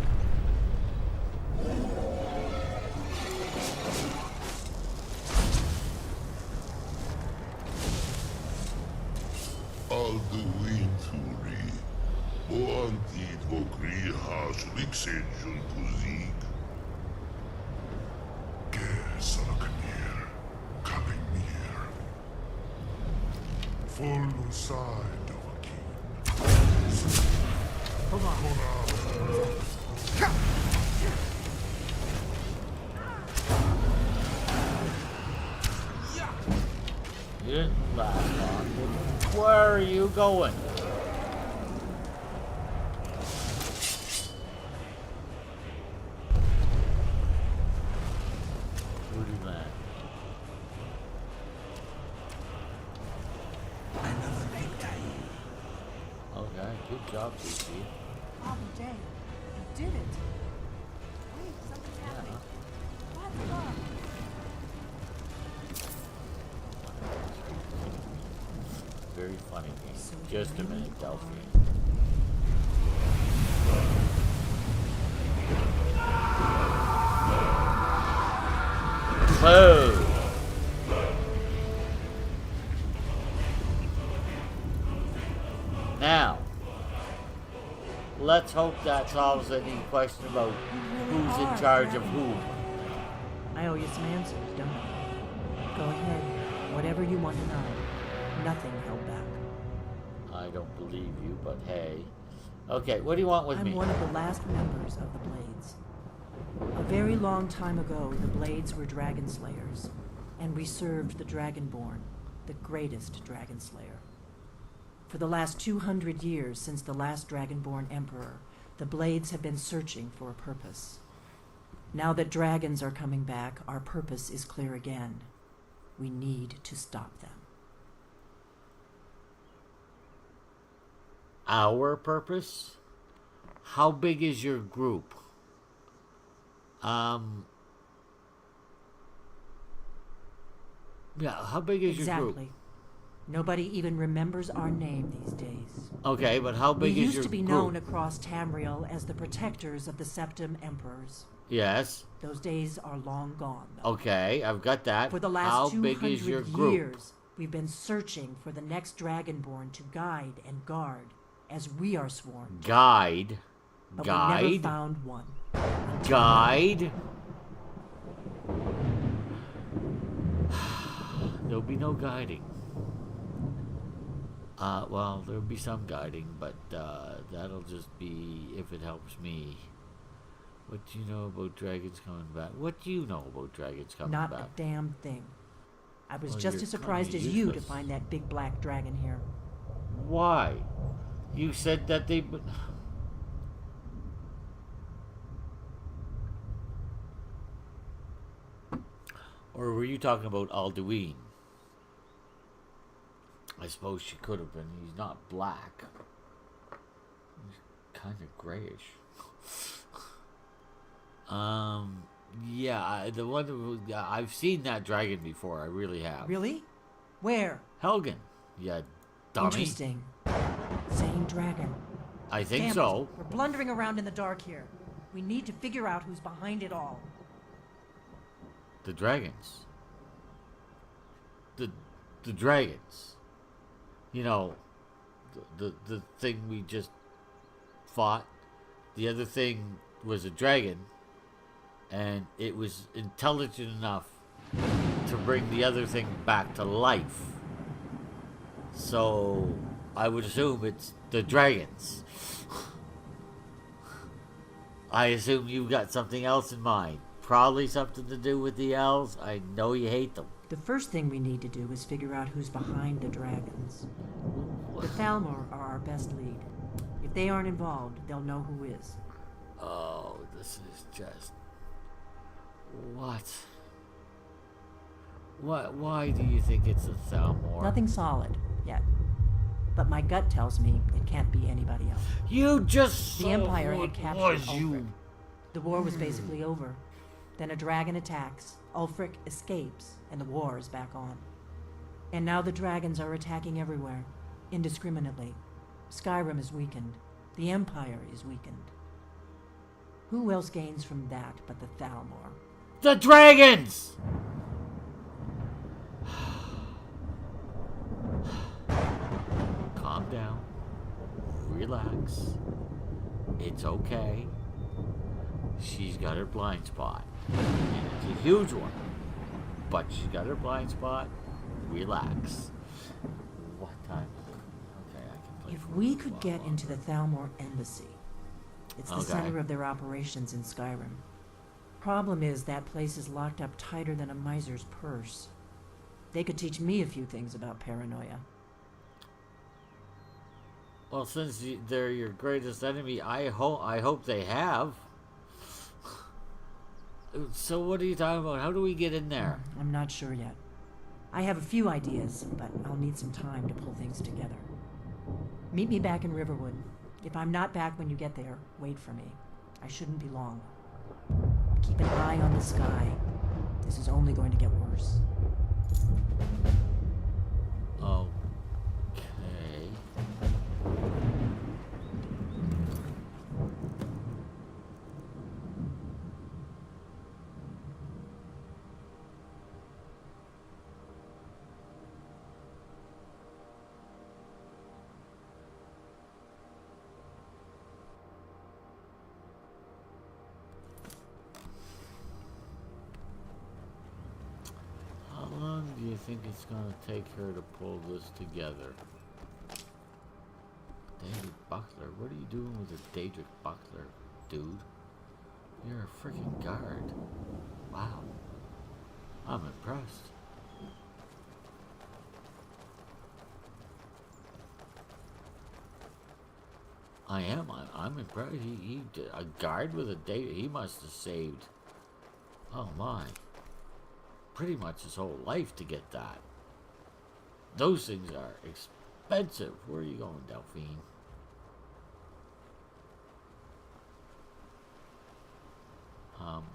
Alduin Turi, Oantit Vokri Hasliksenjun Kuzik. Gesalaknir, Kalimir. Full side of a king. Hold on. You didn't last long. Where are you going? Rudy man. Another victory. Okay, good job, Icie. Oh, Jay, you did it. Wait, something's happening. What? Look. Very funny game. Just a minute, Delphi. Whoa! Now, let's hope that solves any question about who's in charge of who. I owe you some answers, don't I? Go ahead. Whatever you want to know. Nothing held back. I don't believe you, but hey. Okay, what do you want with me? I'm one of the last members of the Blades. A very long time ago, the Blades were dragon slayers, and we served the Dragonborn, the greatest dragon slayer. For the last 200 years since the last Dragonborn Emperor, the Blades have been searching for a purpose. Now that dragons are coming back, our purpose is clear again. We need to stop them. Our purpose? How big is your group? Yeah, how big is your group? Exactly. Nobody even remembers our name these days. Okay, but how We big is your used to be group? known across Tamriel as the protectors of the Septim Emperors. Yes. Those days are long gone, though. Okay, I've got that. For the last how 200 big is your group? years, we've been searching for the next Dragonborn to guide and guard, as we are sworn. Guide. But we never Guide. found one. Guide. There'll be no guiding. Well, there'll be some guiding, but that'll just be if it helps me. What do you know about dragons coming back? What do you know about dragons coming Not back? a damn thing. I was Well, just you're as surprised kinda as you to useless. find that big black dragon here. Why? You said that they... Or were you talking about Alduin? I suppose she could have been. He's not black. He's kind of grayish. Yeah, the one who, I've seen that dragon before. I really have. Really? Where? Helgen. Yeah, dummy. Interesting. Same dragon. I think Damn it. so. We're blundering around in the dark here. We need to figure out who's behind it all. The dragons. The dragons. You know, the thing we just fought. The other thing was a dragon, and it was intelligent enough to bring the other thing back to life. So I would assume it's the dragons. I assume you've got something else in mind. Probably something to do with the elves. I know you hate them. The first thing we need to do is figure out who's behind the dragons. The Thalmor are our best lead. If they aren't involved, they'll know who is. Oh, this is just... What? Why do you think it's a Thalmor? Nothing solid, yet. But my gut tells me it can't be anybody else. You just The saw Empire what had captured was Ulfric. you. The war was basically over. Then a dragon attacks, Ulfric escapes, and the war is back on. And now the dragons are attacking everywhere, indiscriminately. Skyrim is weakened. The Empire is weakened. Who else gains from that but the Thalmor? The dragons! Calm down. Relax. It's okay. She's got her blind spot. And it's a huge one. But she's got her blind spot. Relax. What time is it? Okay, I can play If for we a could while get longer. into the Thalmor embassy, it's the Okay. center of their operations in Skyrim. Problem is, that place is locked up tighter than a miser's purse. They could teach me a few things about paranoia. Well, since they're your greatest enemy, I hope they have. So what are you talking about? How do we get in there? I'm not sure yet. I have a few ideas, but I'll need some time to pull things together. Meet me back in Riverwood. If I'm not back when you get there, wait for me. I shouldn't be long. Keep an eye on the sky. This is only going to get worse. Okay. How long do you think it's gonna take her to pull this together? David Buckler? What are you doing with a Daedric Buckler, dude? You're a freaking guard. Wow. I'm impressed. I am. I'm impressed. He did a guard with a Daedric. He must have saved. Oh my. Pretty much his whole life to get that. Those things are expensive. Where are you going, Delphine?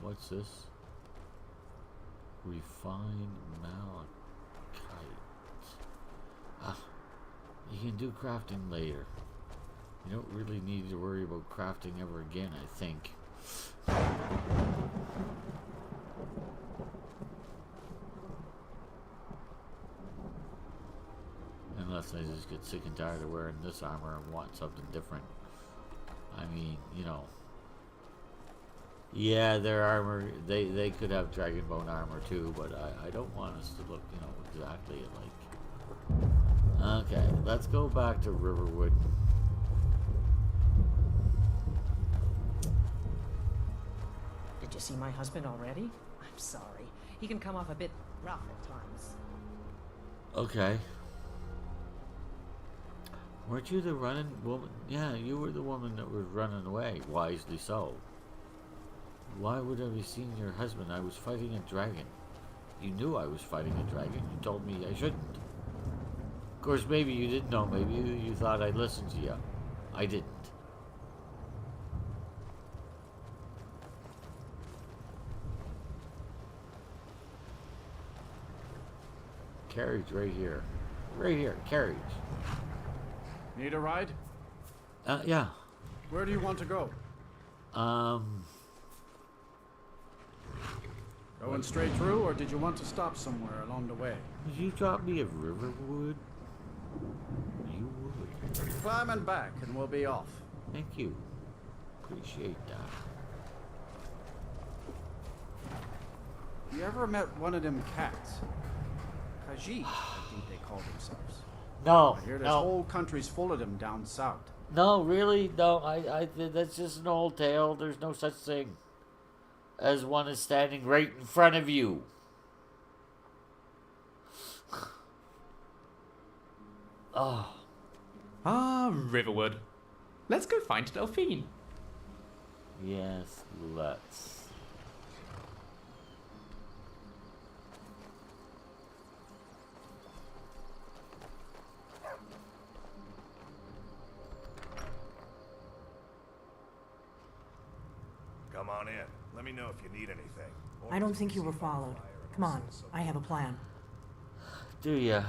What's this? Refined malachite. Ah, you can do crafting later. You don't really need to worry about crafting ever again, I think. Unless I just get sick and tired of wearing this armor and want something different. I mean, you know. Yeah, their armor, they could have Dragonbone armor too, but I don't want us to look, you know, exactly like. Okay, let's go back to Riverwood. Did you see my husband already? I'm sorry. He can come off a bit rough at times. Okay. Weren't you the running woman? Yeah, you were the woman that was running away. Wisely so. Why would I be seeing your husband? I was fighting a dragon. You knew I was fighting a dragon. You told me I shouldn't. Of course, maybe you didn't know. Maybe you thought I'd listen to you. I didn't. Carriage right here. Right here. Carriage. Need a ride? Yeah. Where do you want to go? Going straight through, or did you want to stop somewhere along the way? Would you drop me at Riverwood? You would. Climbing back, and we'll be off. Thank you. Appreciate that. You ever met one of them cats? Khajiit, I think they call themselves. No, I hear this no. whole country's full of them down south. No, really? No, I that's just an old tale. There's no such thing as one is standing right in front of you. Oh. Ah, Riverwood. Let's go find Delphine. Yes, let's. Come on in. Let me know if you need anything. Or I don't if think you were see fire followed. and Come on, so- I have a plan. Do ya?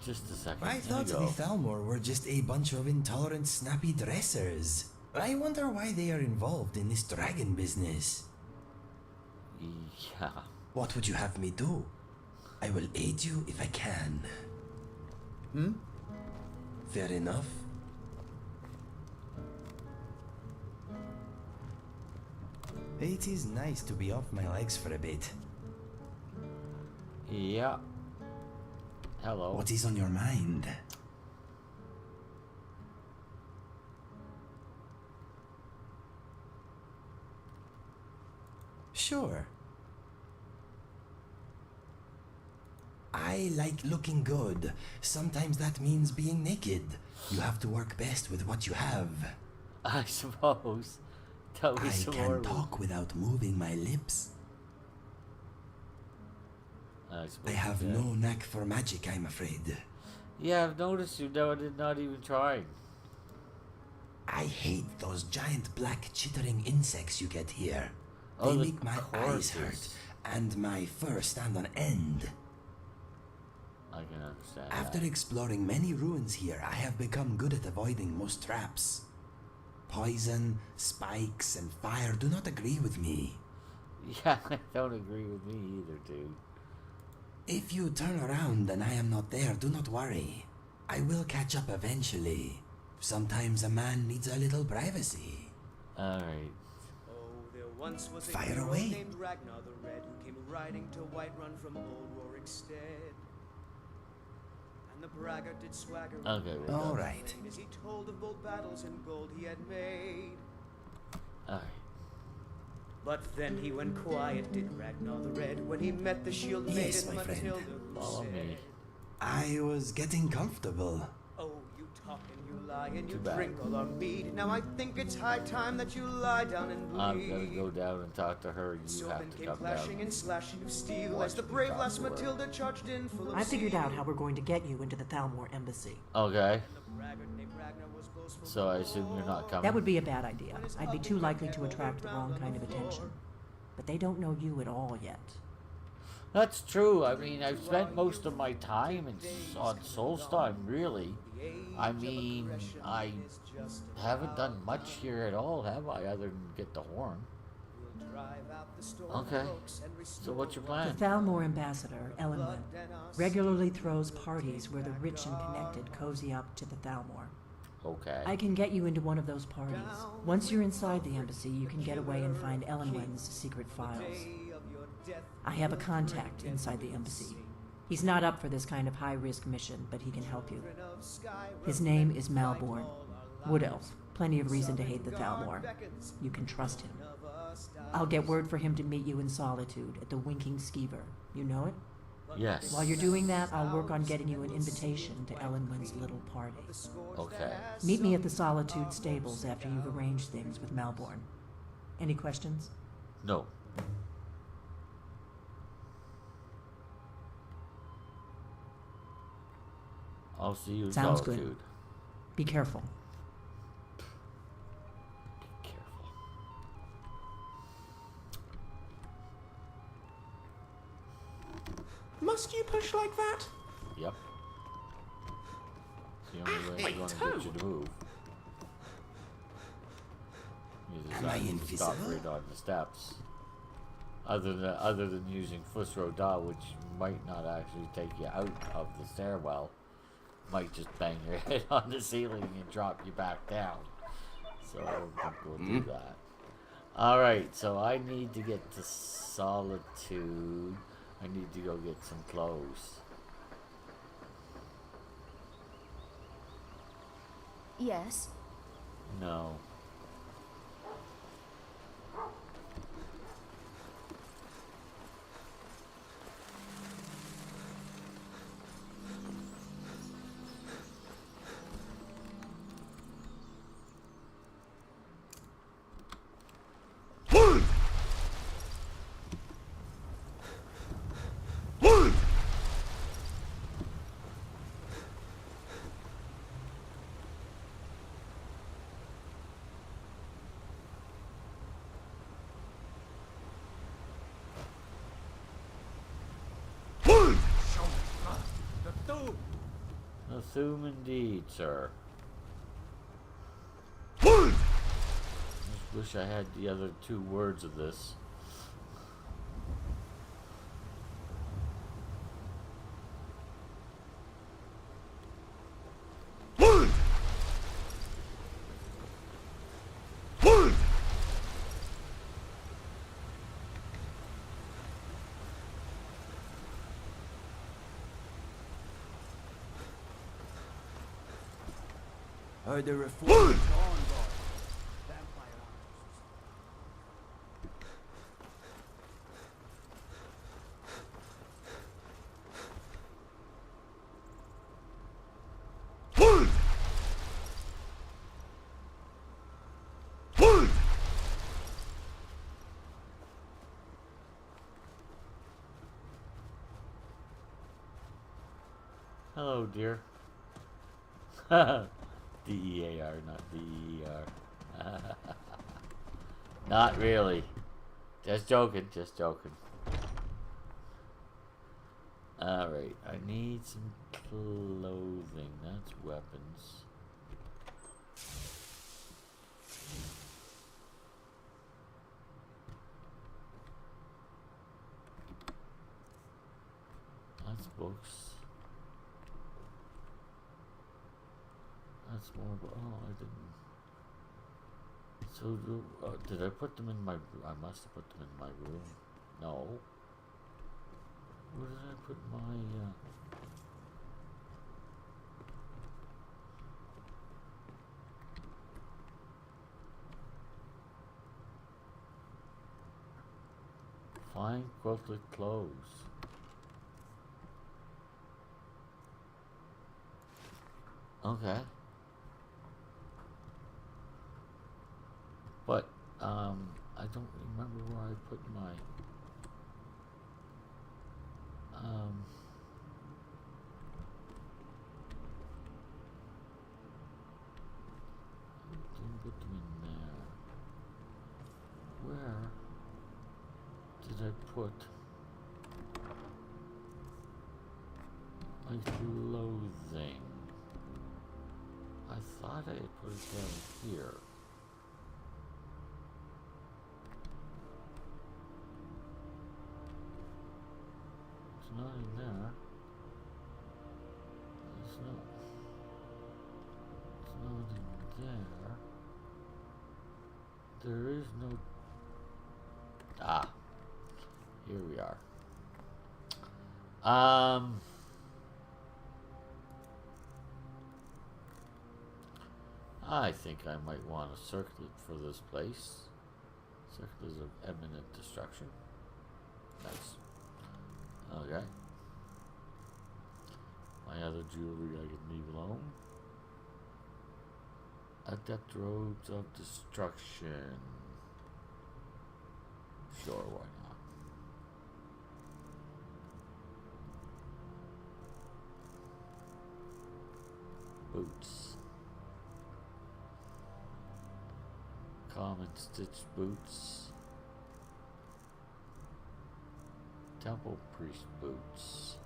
Just a second. I Here thought we the go. Thalmor were just a bunch of intolerant, snappy dressers. I wonder why they are involved in this dragon business. Yeah. What would you have me do? I will aid you if I can. Fair enough. It is nice to be off my legs for a bit. Yeah. Hello. What is on your mind? Sure. I like looking good. Sometimes that means being naked. You have to work best with what you have. I suppose. Tell me I some more. can talk without moving my lips. I have no knack for magic, I'm afraid. Yeah, I've noticed you not even trying. I hate those giant black chittering insects you get here. Oh, They the make my eyes hurt, and my fur stand on end. I can understand After that. exploring many ruins here, I have become good at avoiding most traps. Poison, spikes, and fire do not agree with me. Yeah, I don't agree with me either, dude. If you turn around and I am not there, do not worry. I will catch up eventually. Sometimes a man needs a little privacy. Alright. Oh, there once was a Fire hero away. named Ragnar the Red who came riding to Whiterun from old Rorikstead. And the braggart did swagger Okay, we're All done. right. as he told of bold battles and gold he had made. Alright. But then he went quiet, did Ragnar the Red, when he met the shield Yes, maiden my friend. Matilda, who Follow said, me. I was getting comfortable. "Oh, you talk and you lie and you Too bad. drink all our mead. Now I think it's high time that you lie down and bleed." I'm gonna go down and talk to her. You So have then to came come clashing down. and slashing of steel Watch as the me brave talk lass to her. Matilda charged in full of I figured zeal. out how we're going to get you into the Thalmor embassy. Okay. And the braggart named Ragnar was boastful So I assume you're not coming. That would be a bad idea. I'd be too likely to attract the wrong kind of attention. But they don't know you at all yet. That's true. I mean, I've spent most of my time on Solstheim, really. I mean, I haven't done much here at all, have I, other than get the horn? Okay. So what's your The plan? Thalmor ambassador, Elenwen, regularly throws parties where the rich and connected cozy up to the Thalmor. Okay. I can get you into one of those parties. Once you're inside the embassy, you can get away and find Elenwen's secret files. I have a contact inside the embassy. He's not up for this kind of high-risk mission, but he can help you. His name is Malborn. Wood Elf. Plenty of reason to hate the Thalmor. You can trust him. I'll get word for him to meet you in Solitude at the Winking Skeever. You know it? Yes. While you're doing that, I'll work on getting you an invitation to Elenwen's little party. Okay. Meet me at the Solitude stables after you've arranged things with Malborn. Any questions? No. I'll see you in Sounds good. Solitude. Be careful. Be careful. Must you push like that? Yep. It's the only way I'm going to get you to move. You Am I decided to stop invisible? right on the steps. Other than using Fusro Da, which might not actually take you out of the stairwell, might just bang your head on the ceiling and drop you back down. So I don't think we'll do that. Alright, so I need to get to Solitude. I need to go get some clothes. Yes. No. Assume indeed, sir. wish I had the other 2 words of this. Heard the reformed Dawn Guard. Vampire hunters. Hello, dear. D-E-A-R, not D-E-R. Not really. Just joking, just joking. Alright, I need some clothing. That's weapons. That's books. That's more. Oh, I didn't. So, did I put them in my? I must have put them in my room. No. Where did I put my? Fine quilted clothes. Okay. But, I don't remember where I put my, I didn't put them in there. Where did I put my clothing? I thought I had put it down here. It's not in there. It's not in there. There is no... Ah. Here we are. I think I might want a circlet for this place. Circlet of imminent destruction. Nice. Okay. My other jewelry I can leave alone. Adept robes of destruction. Sure, why not? Boots. Common stitch boots. Temple priest boots.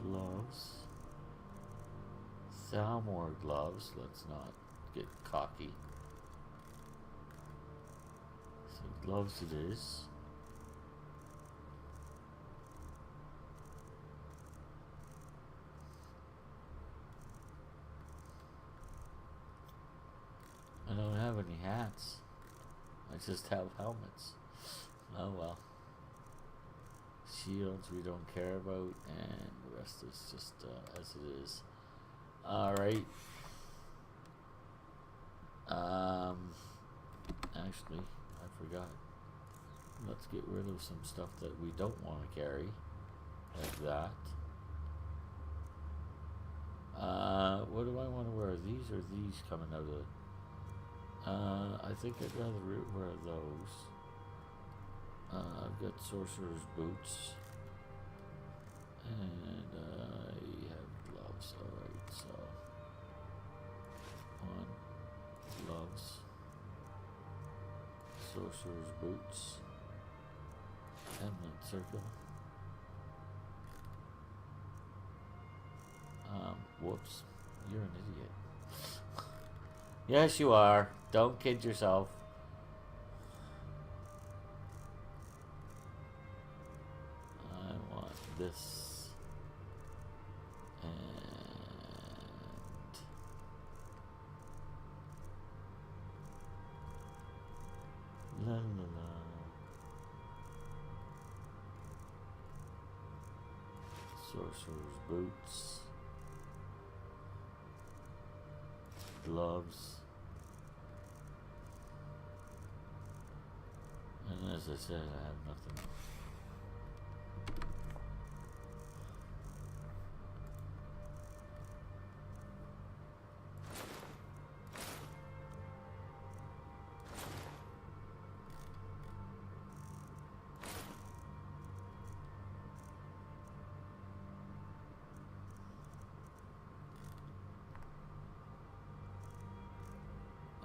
Gloves. Salmore gloves. Let's not get cocky. So gloves it is. I don't have any hats. I just have helmets. Oh well. Shields we don't care about, and the rest is just as it is. Alright. Actually, I forgot. Let's get rid of some stuff that we don't want to carry. Like that. What do I want to wear? These or these coming out of... I think I'd rather wear those. I've got sorcerer's boots. And I have gloves. Alright, so... gloves. Sorcerer's boots. Emerald circle. Whoops. You're an idiot. Yes, you are. Don't kid yourself. I want this. And... La la la. Sorcerer's boots. Gloves. And as I said, I have nothing.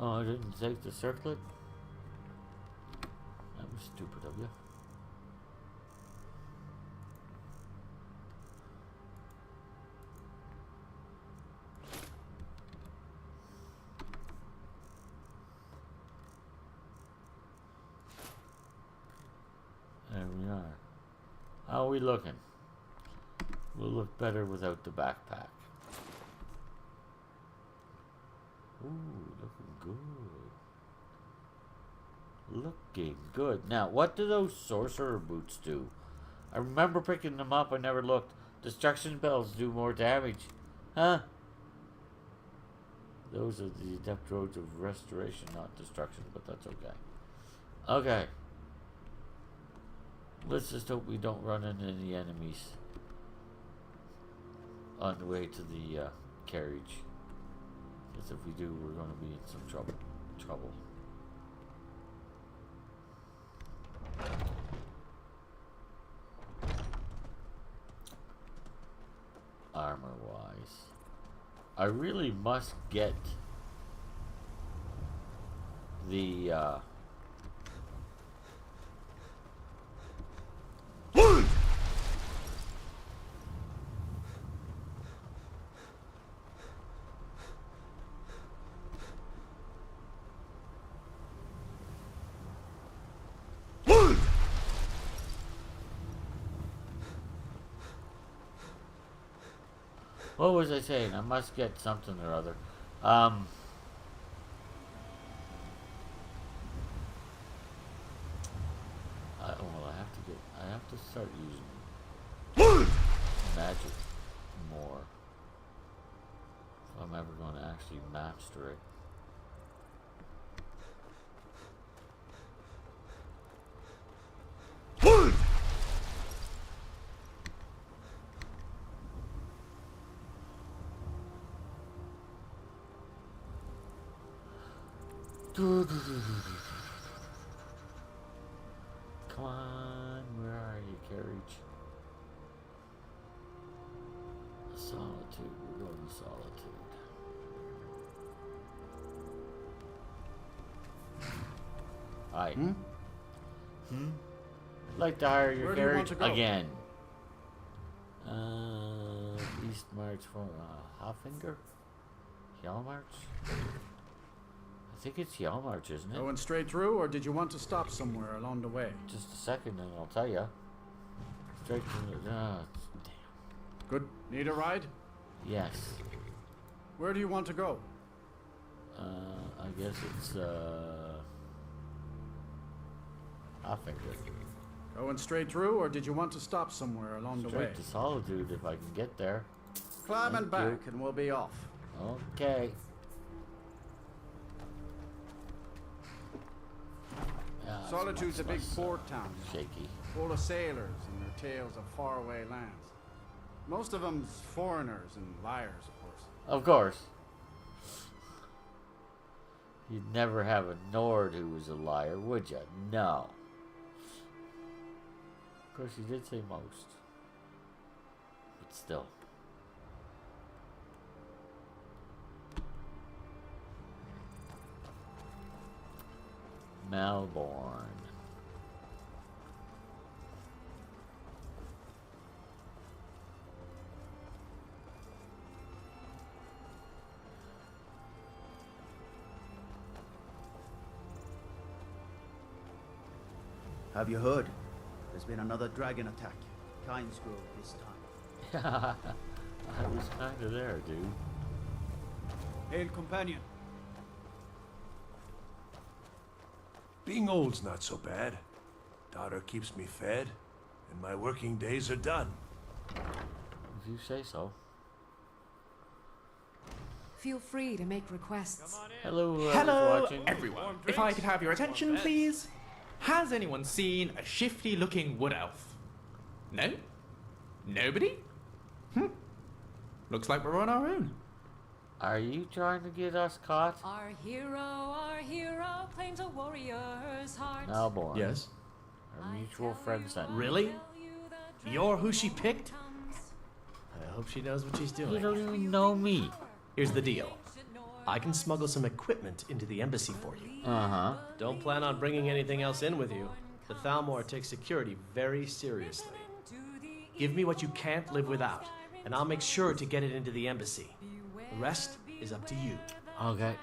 Oh, I didn't take the circlet? That was stupid of you. There we are. How are we looking? We'll look better without the backpack. Ooh, looking good. Looking good. Now, what do those sorcerer boots do? I remember picking them up. I never looked. Destruction bells do more damage. Huh? Those are the adept roads of restoration, not destruction, but that's okay. Okay. Let's just hope we don't run into any enemies on the way to the carriage. Because if we do, we're going to be in some trouble. Armor-wise, I really must get the what was I saying? I must get something or other. Well, I have to start using magic more if I'm ever going to actually master it. Come on, where are you, carriage? Solitude, we're going to solitude. Hi. I'd like to hire your Where do you want carriage to go? again. East March for Hoffinger? Hjalmarch? I think it's Hjalmarch, isn't it? Going straight through, or did you want to stop somewhere along the way? Just a second and I'll tell you. Straight to the... damn. Good. Need a ride? Yes. Where do you want to go? I guess it's, Hoffinger. Going straight through, or did you want to stop somewhere along the way? Straight to Solitude if I can get there. Climb and Thank you. back, and we'll be off. Okay. Ah, Solitude's a big port town, shaky. full of sailors and their tales of faraway lands. Most of them's foreigners and liars, of course. Of course. You'd never have a Nord who was a liar, would you? No. Of course, you did say most. But still. Melbourne. Have you heard? There's been another dragon attack. Kynes Grove this time. I was kind of there, dude. Hail, companion. Being old's not so bad. Daughter keeps me fed, and my working days are done. If you say so. Feel free to make requests. Hello, Hello, watching. everyone. If I could have your attention, please. Has anyone seen a shifty-looking wood elf? No? Nobody? Looks like we're on our own. Are you trying to get us caught? Our hero claims a warrior's heart. Malborn. Yes. Our mutual friend sent me. Really? You're who she picked? I hope she knows what she's You doing. don't even know me. Here's the deal. I can smuggle some equipment into the embassy for you. Uh-huh. Don't plan on bringing anything else in with you. The Thalmor takes security very seriously. Give me what you can't live without, and I'll make sure to get it into the embassy. The rest is up to you. Okay.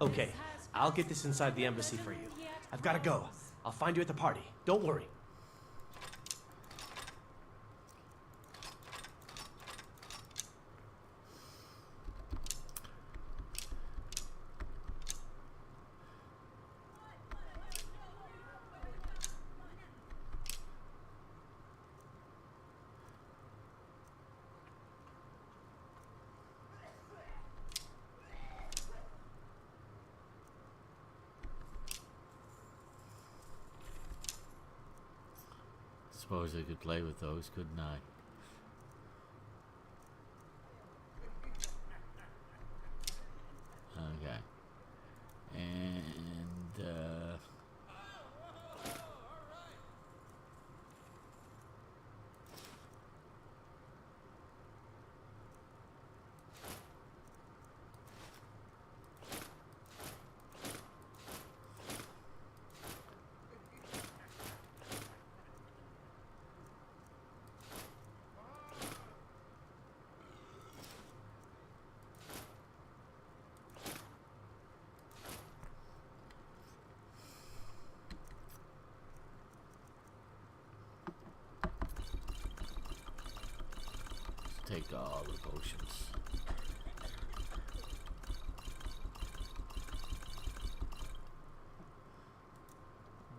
Okay, I'll get this inside the embassy for you. I've got to go. I'll find you at the party. Don't worry. Suppose I could play with those, couldn't I? Okay. And, take all the potions.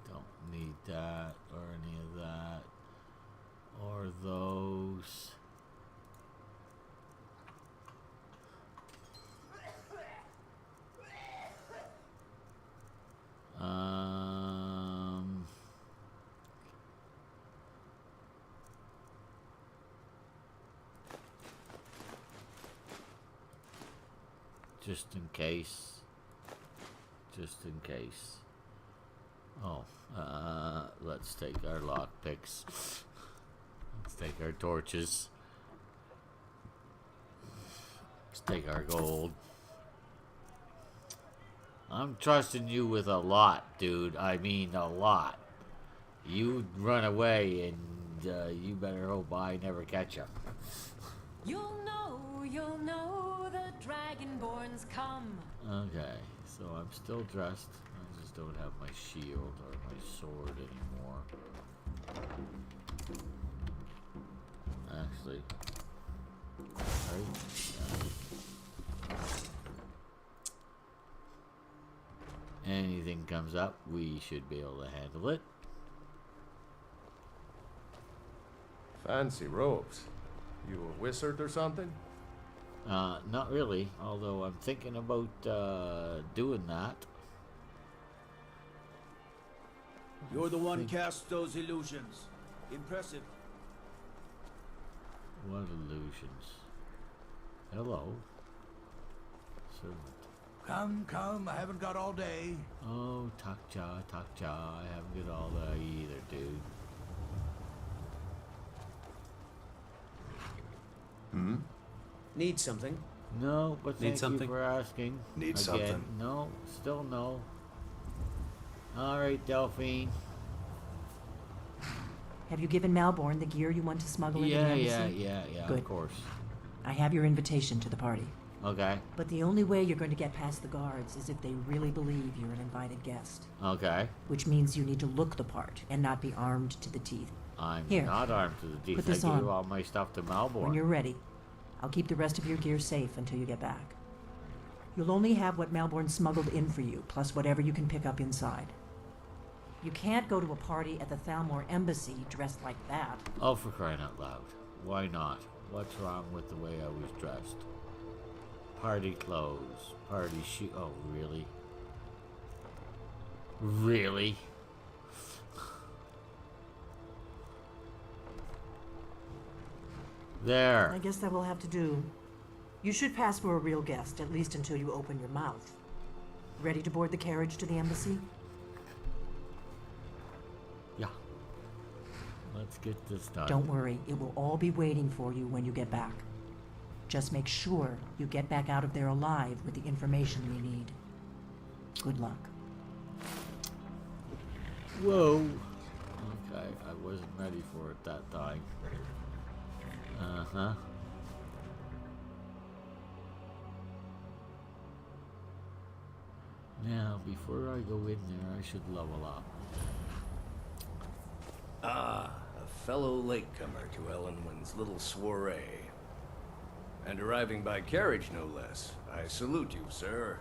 Don't need that or any of that or those. Just in case. Just in case. Oh, let's take our lockpicks. Let's take our torches. Let's take our gold. I'm trusting you with a lot, dude. I mean, a lot. You run away and you better hope I never catch you. You'll know the Dragonborn's come. Okay, so I'm still dressed. I just don't have my shield or my sword anymore. Actually, right? Anything comes up, we should be able to handle it. Fancy robes. You a wizard or something? Not really, although I'm thinking about doing that. You're the one cast those illusions. Impressive. What illusions? Hello. Servant. Come, I haven't got all day. Oh, Takcha, I haven't got all that either, dude. Need something? No, but Need thank something? you for asking. Need Again. something? No, still no. Alright, Delphine. Have you given Malborn the gear you want to smuggle into the embassy? Yeah, Good. of course. I have your invitation to the party. Okay. But the only way you're going to get past the guards is if they really believe you're an invited guest. Okay. Which means you need to look the part and not be armed to the teeth. I'm Here, not armed to the teeth. put this I on. gave all my stuff to Malborn. When you're ready, I'll keep the rest of your gear safe until you get back. You'll only have what Malborn smuggled in for you, plus whatever you can pick up inside. You can't go to a party at the Thalmor Embassy dressed like that. Oh, for crying out loud. Why not? What's wrong with the way I was dressed? Party clothes. Party shoe. Oh, really? Really? There. I guess that will have to do. You should pass for a real guest, at least until you open your mouth. Ready to board the carriage to the embassy? Yeah. Let's get this done. Don't worry, it will all be waiting for you when you get back. Just make sure you get back out of there alive with the information we need. Good luck. Whoa. Okay, I wasn't ready for it that time. Uh-huh. Now, before I go in there, I should level up. Ah, a fellow latecomer to Ellenwin's little soiree. And arriving by carriage, no less. I salute you, sir.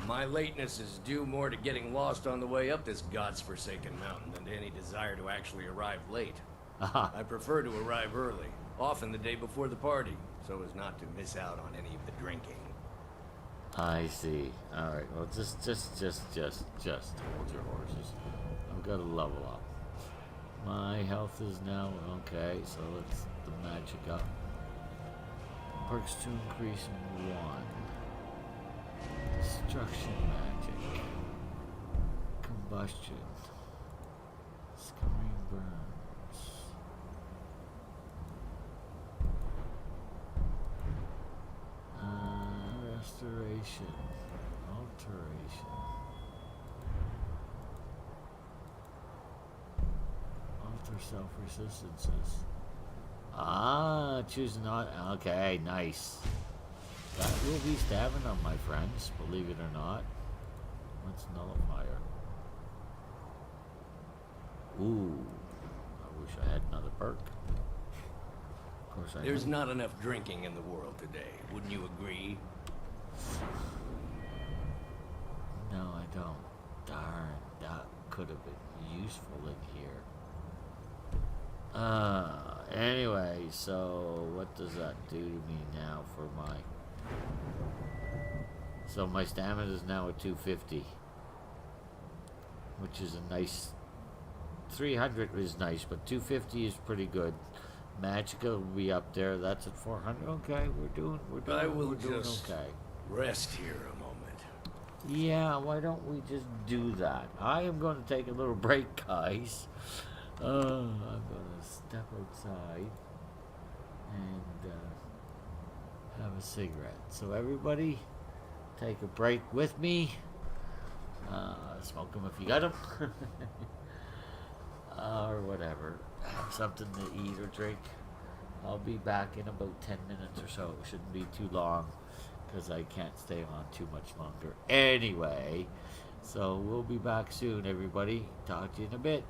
My lateness is due more to getting lost on the way up this god's-forsaken mountain than to any desire to actually arrive late. I prefer to arrive early, often the day before the party, so as not to miss out on any of the drinking. I see. Alright, well, just hold your horses. I've got to level up. My health is now okay, so let's the magic up. Perks to increase in 1. Destruction magic. Combustion. Scurrying burns. Restoration. Alteration. Alter self-resistances. Ah, choose not. Okay, nice. That will be stabbing on my friends, believe it or not. What's nullifier? Ooh, I wish I had another perk. Of course I There's don't. not enough drinking in the world today, wouldn't you agree? No, I don't. Darn, that could have been useful in here. Anyway, so what does that do to me now for my... So my stamina is now at 250. Which is a nice... 300 is nice, but 250 is pretty good. Magica will be up there. That's at 400. Okay, we're doing just okay. Rest here a moment. Yeah, why don't we just do that? I am going to take a little break, guys. I'm going to step outside and have a cigarette. So everybody, take a break with me. Smoke them if you got them. Or whatever. Have something to eat or drink. I'll be back in about 10 minutes or so. It shouldn't be too long because I can't stay on too much longer. Anyway, so we'll be back soon, everybody. Talk to you in a bit.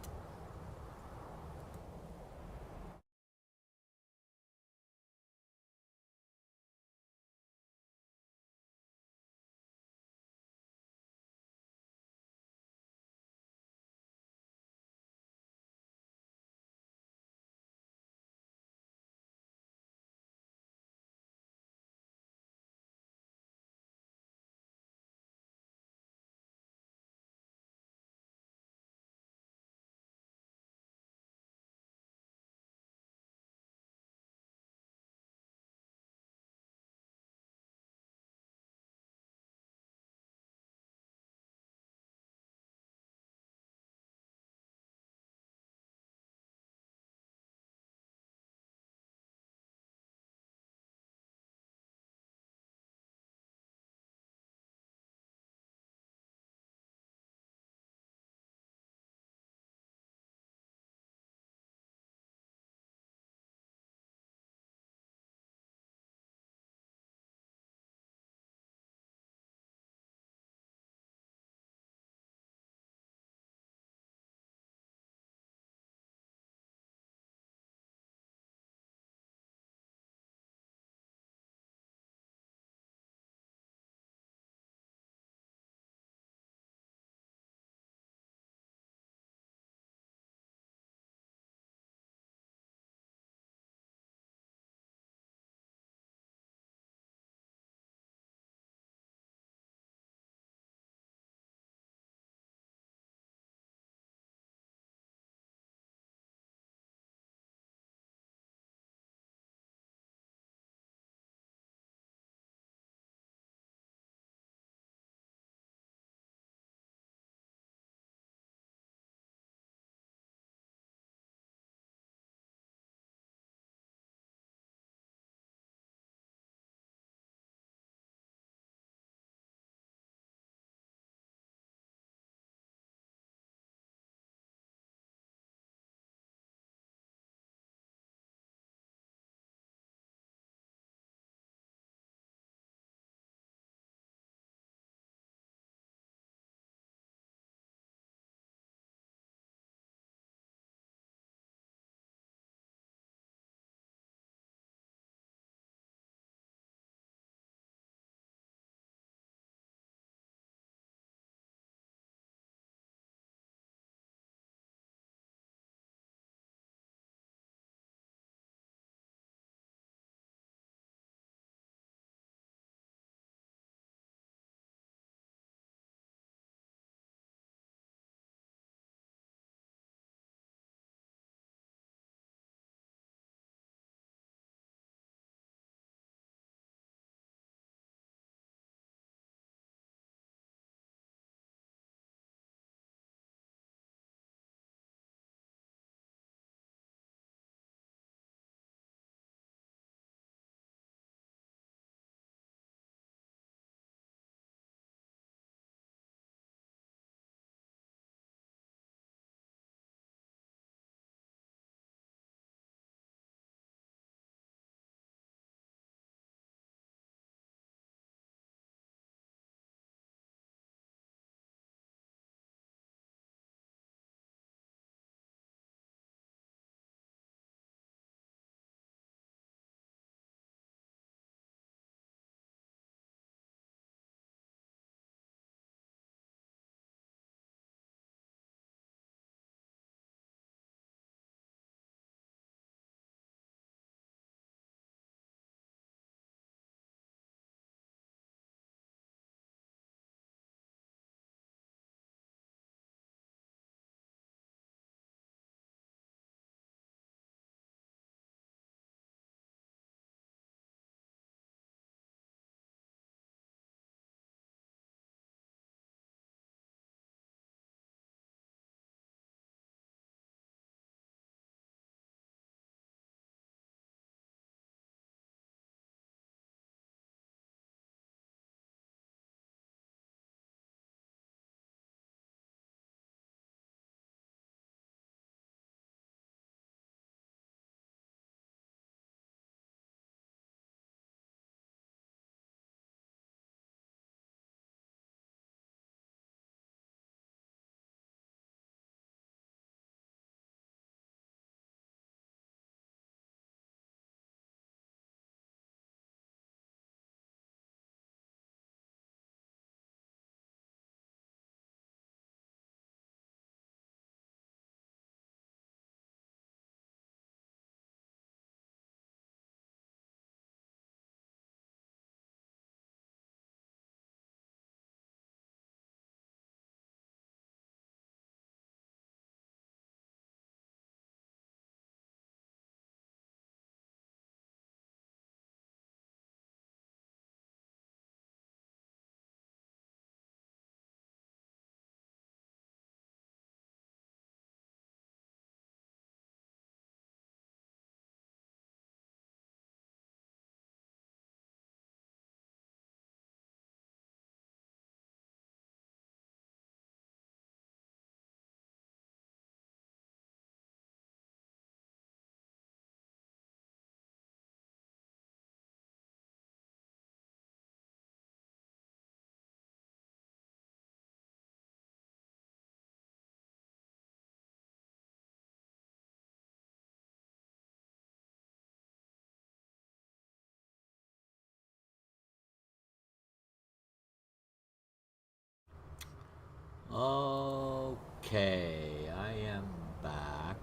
Okay, I am back.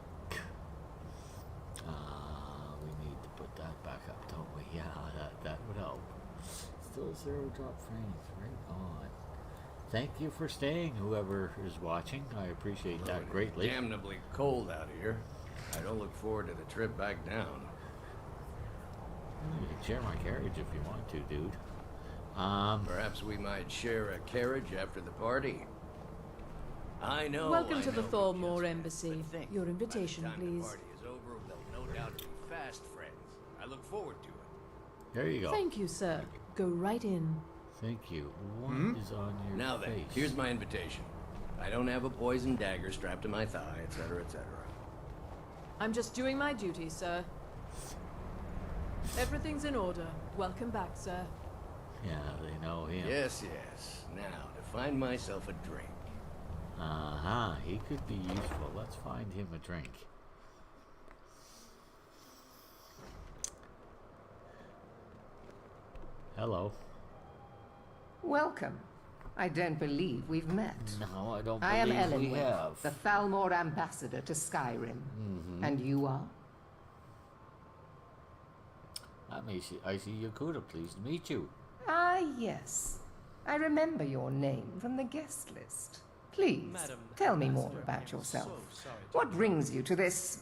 We need to put that back up, don't we? Yeah, that would help. Still 0 drop frames, right on. Thank you for staying, whoever is watching. I appreciate that greatly. Damnably cold out here. I don't look forward to the trip back down. You can share my carriage if you want to, dude. Perhaps we might share a carriage after the party. I know. Welcome I to the know, Thormore but Embassy. think, Your invitation, by the time please. The party is over, we'll no doubt be fast friends. I look forward to it. There you go. Thank you, sir. Go right in. Thank you. What is on your Now face? then, here's my invitation. I don't have a poison dagger strapped to my thigh, etc., etc. I'm just doing my duty, sir. Everything's in order. Welcome back, sir. Yeah, they know him. Yes, yes. Now, to find myself a drink. He could be useful. Let's find him a drink. Hello. Welcome. I don't believe we've met. No, I don't I am believe we Elenwen, have. the Thalmor ambassador to Skyrim. And you are? I'm Icie Yakuta. Pleased to meet you. Ah, yes. I remember your name from the guest list. Please, Madam tell me Ambassador, more I about am yourself. so sorry to What brings you to this...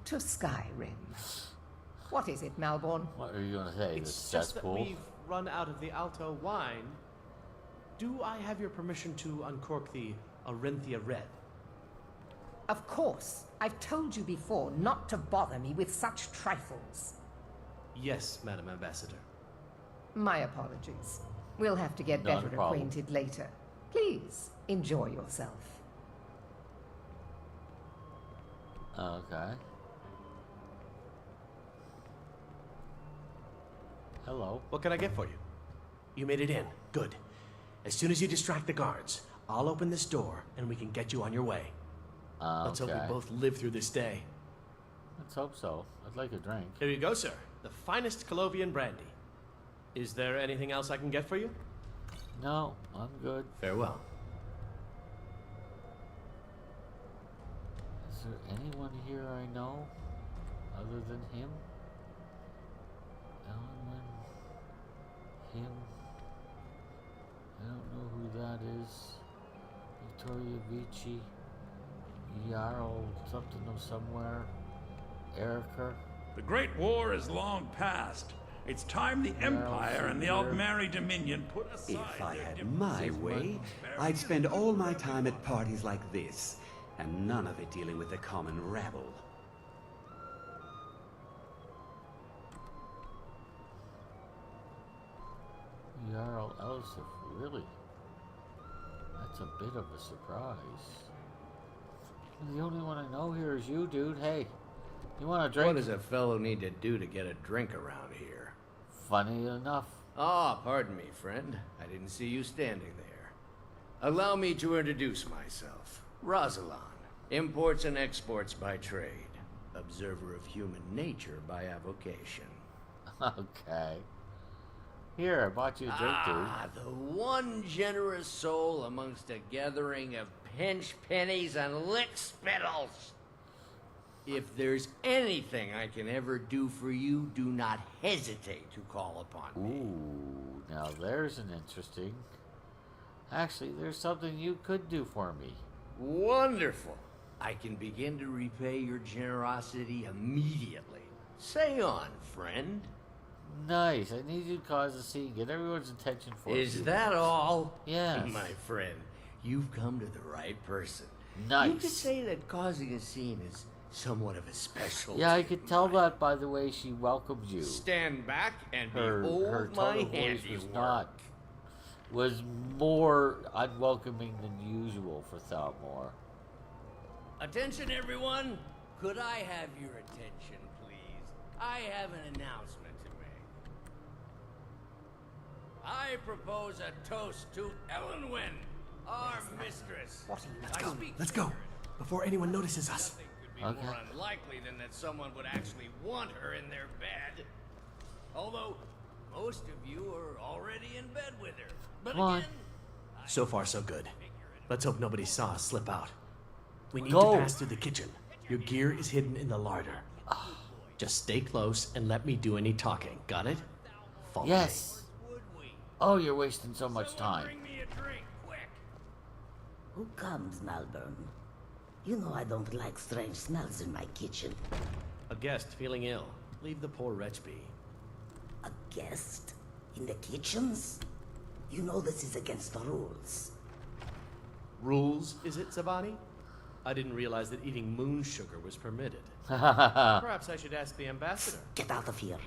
to Skyrim? What is it, Malborn? What are you going to say? It's This just that cesspool? we've run out of the Alto wine. Do I have your permission to uncork the Arinthia Red? Of course. I've told you before not to bother me with such trifles. Yes, Madam Ambassador. My apologies. We'll have to get Not a better problem. acquainted later. Please, enjoy yourself. Okay. Hello. What can I get for you? You made it in. Good. As soon as you distract the guards, I'll open this door and we can get you on your way. Let's hope we Okay. both live through this day. Let's hope so. I'd like a drink. Here you go, sir. The finest Colovian brandy. Is there anything else I can get for you? No, I'm good. Farewell. Is there anyone here I know other than him? Elenwen? Him? I don't know who that is. Victoria Vici? Jarl something of somewhere? Erica? The Great War is long past. It's time the Empire and the Aldmeri Dominion put aside If I their had differences. my way, I'd spend all my time at parties like this, and none of it dealing with the common rabble. Jarl Elsif, really? That's a bit of a surprise. The only one I know here is you, dude. Hey, you want a drink? What does a fellow need to do to get a drink around here? Funny enough. Ah, pardon me, friend. I didn't see you standing there. Allow me to introduce myself. Rosalan, imports and exports by trade. Observer of human nature by avocation. Okay. Here, I bought you a drink, dude. The one generous soul amongst a gathering of pinch pennies and lick spittles. If there's anything I can ever do for you, do not hesitate to call upon me. Ooh, now there's an interesting... Actually, there's something you could do for me. Wonderful. I can begin to repay your generosity immediately. Say on, friend. Nice. I need you to cause a scene. Get everyone's attention for Is you. that all? Yes. My friend, you've come to the right person. Nice. You could say that causing a scene is somewhat of a special. Yeah, I could tell that by the way she welcomed you. Stand back and Her behold my tone of voice handiwork. was more unwelcoming than usual for Thalmor. Attention, everyone. Could I have your attention, please? I have an announcement to make. I propose a toast to Elenwen, our mistress. Let's go. Before anyone notices us. Nothing could be more unlikely than that someone would actually want her in their bed. Although, most of you are already in bed with her. But Come on. again, So far, so good. Let's hope nobody saw us slip out. We need Go. to pass through the kitchen. Your gear is hidden in the larder. Just stay close and let me do any talking. Got it? Follow me. Yes. Oh, you're wasting so much time. Who comes, Malvern? You know I don't like strange smells in my kitchen. A guest feeling ill. Leave the poor wretch be. A guest? In the kitchens? You know this is against the rules. Rules, is it, Zavani? I didn't realize that eating moon sugar was permitted. Perhaps I should ask the ambassador. Get out of here.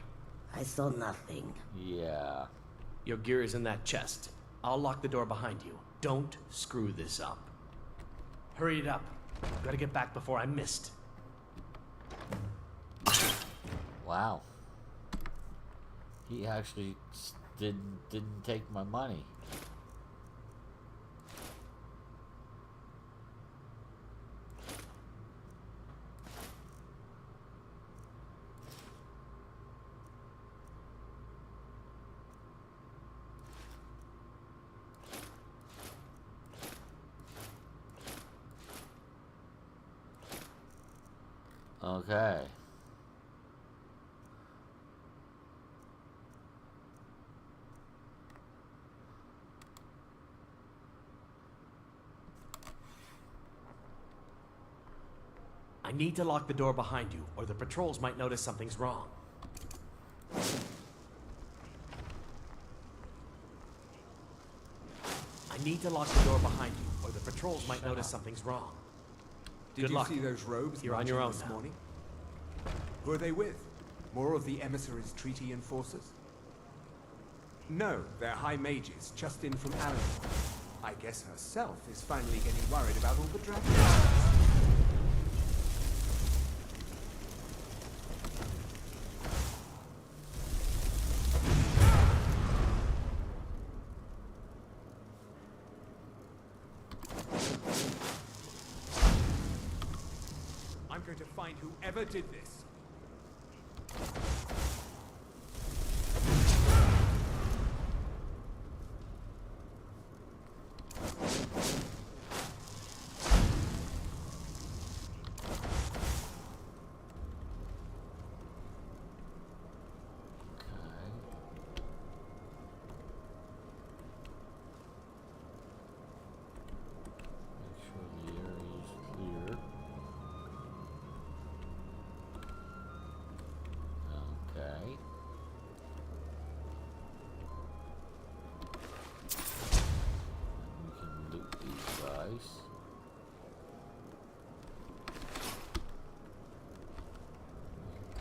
I saw nothing. Yeah. Your gear is in that chest. I'll lock the door behind you. Don't screw this up. Hurry it up. Gotta get back before I'm missed. Wow. He actually didn't take my money. Okay. I need to lock the door behind you, or the patrols might notice something's wrong. I need to lock the door behind you, or the patrols might notice something's wrong. Did Good you luck. see those robes You're on marching your own this now. morning? Who are they with? More of the emissaries' treaty enforcers? No, they're high mages, just in from Alan. I guess herself is finally getting worried about all the dragons. I'm going to find whoever did this.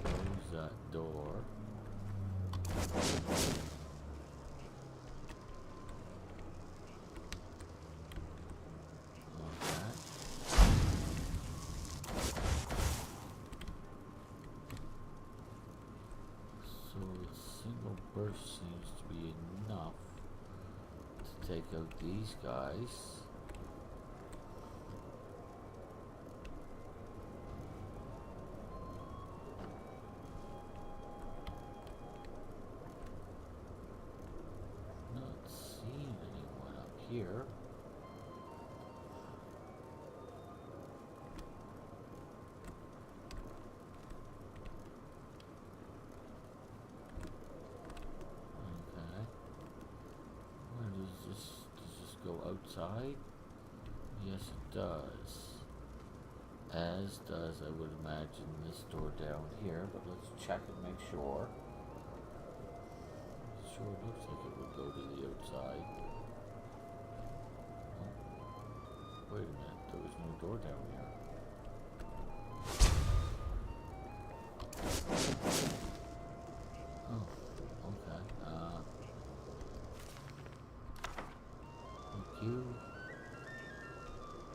Close that door. So a single burst seems to be enough to take out these guys. Not seeing anyone up here. Okay. Where does this go outside? Yes, it does. As does, I would imagine, this door down here, but let's check and make sure. Sure looks like it would go to the outside. Oh, wait a minute, there was no door down here. Oh, okay. Thank you.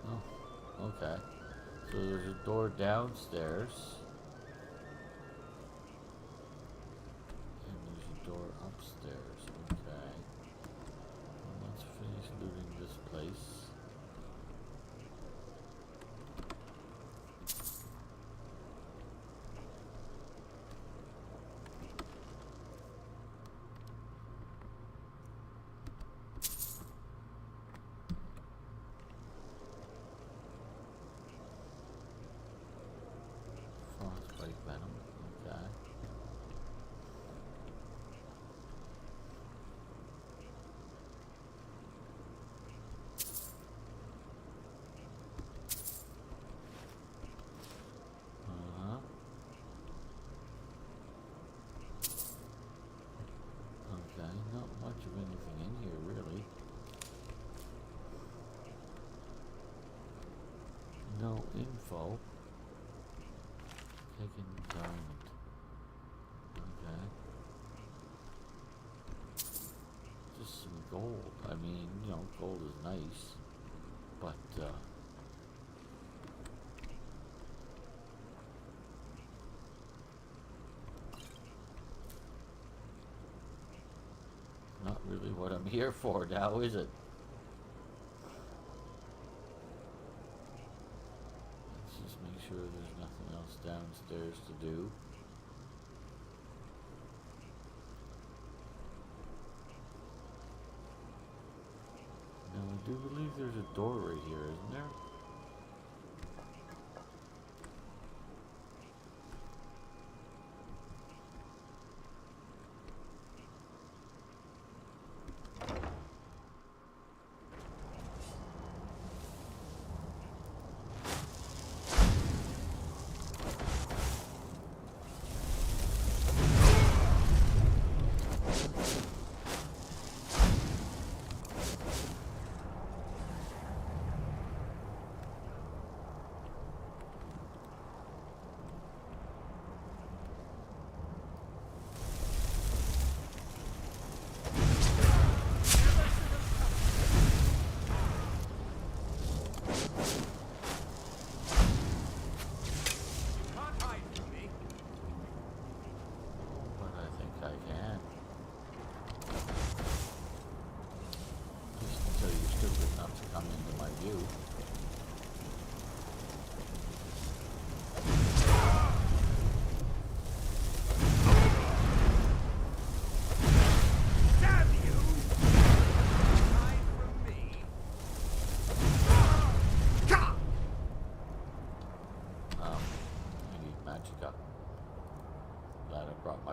Oh, okay. So there's a door downstairs. And there's a door upstairs. Okay. Well, let's finish looting this place. Frostbite venom. Okay. Okay, not much of anything in here, really. No info. Taken diamond. Okay. Just some gold. I mean, you know, gold is nice, but not really what I'm here for now, is it? Let's just make sure there's nothing else downstairs to do. Now I do believe there's a door right here, isn't there?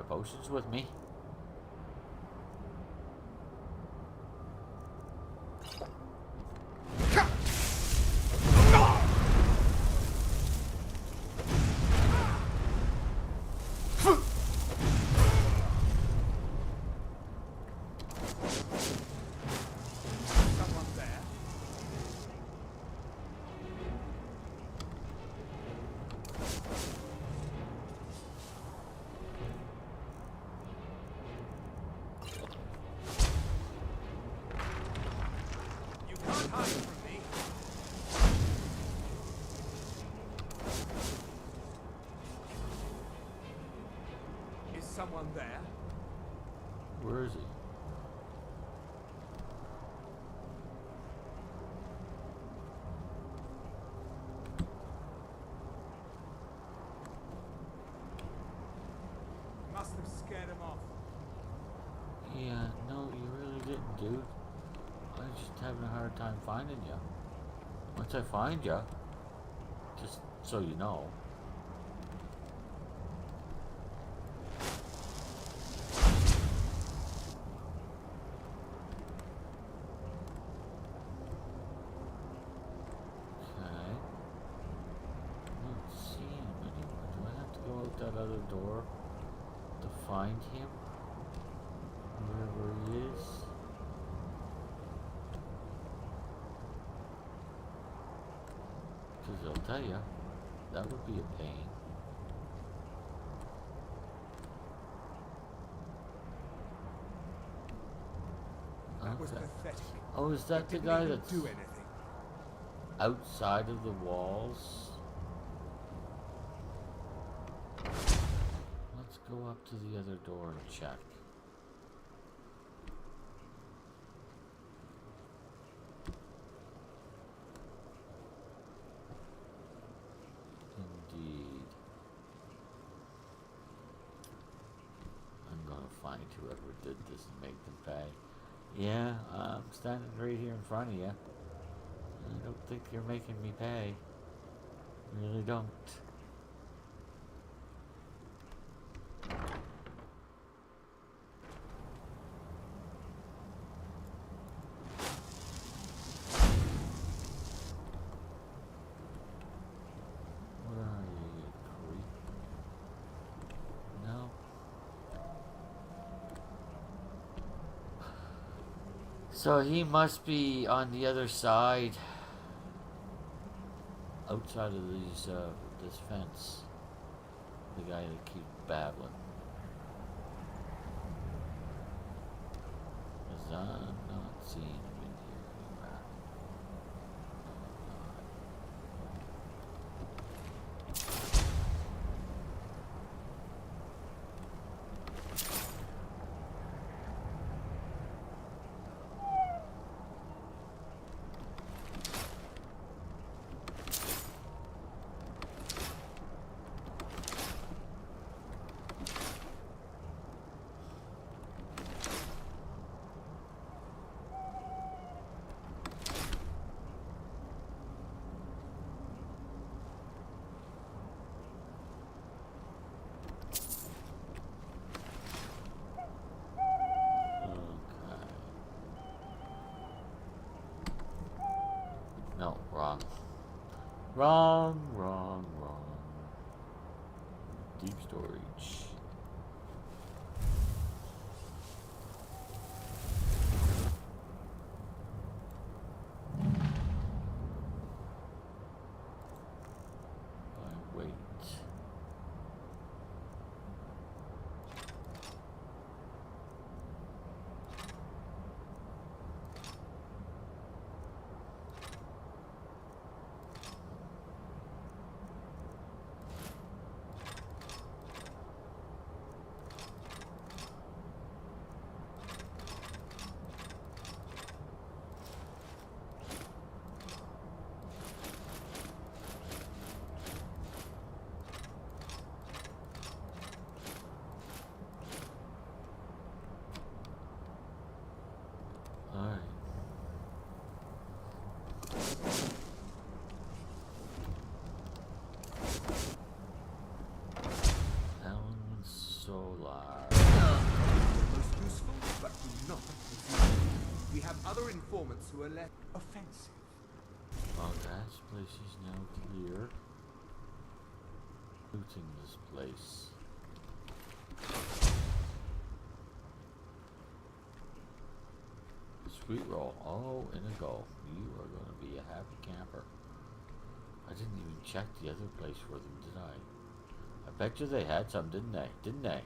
Potions with me. Someone there? Where is he? Must have scared him off. Yeah, no, you really didn't, dude. I was just having a hard time finding you. Once I find you, just so you know. That other door to find him wherever he is. Because I'll tell you, that would be a pain. That was pathetic. Oh, is that the guy that's do anything? Outside of the walls? Go up to the other door and check. Indeed. I'm gonna find whoever did this and make them pay. Yeah, I'm standing right here in front of you. I don't think you're making me pay. I really don't. So he must be on the other side, outside of these this fence. The guy that keeps babbling. 'Cause I'm not seeing him in here anywhere. No, wrong. Wrong. Deep storage. Wait. Alright. Alan Solar. Most useful, but do not mislead. We have other informants who are less offensive. Well, that place is now clear. Looting this place. Sweet roll. Oh, in a go. You are going to be a happy camper. I didn't even check the other place for them, did I? I bet you they had some, didn't they? Didn't they?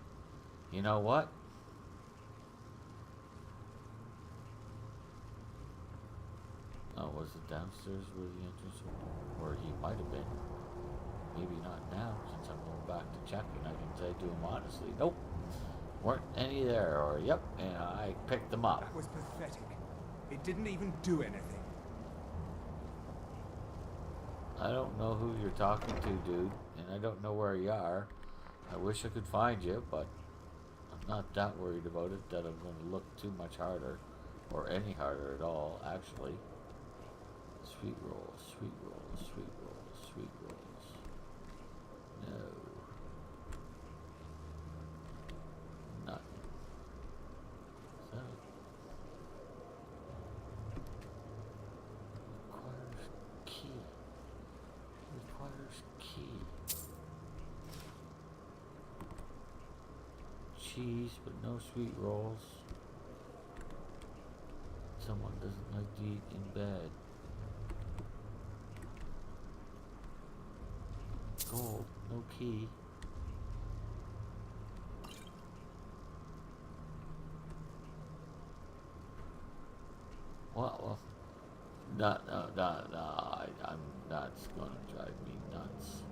You know what? Oh, was it downstairs where the entrance was? Where he might have been. Maybe not now, since I'm going back to check, and I can say to him honestly, nope, weren't any there, or yep, and I picked them up. That was pathetic. It didn't even do anything. I don't know who you're talking to, dude, and I don't know where you are. I wish I could find you, but I'm not that worried about it that I'm going to look too much harder, or any harder at all, actually. Sweet rolls, sweet rolls, sweet rolls, sweet rolls. No. Nothing. So. Requires key. Requires key. Cheese, but no sweet rolls. Someone doesn't like to eat in bed. Gold, no key. Well, no, I'm that's gonna drive me nuts.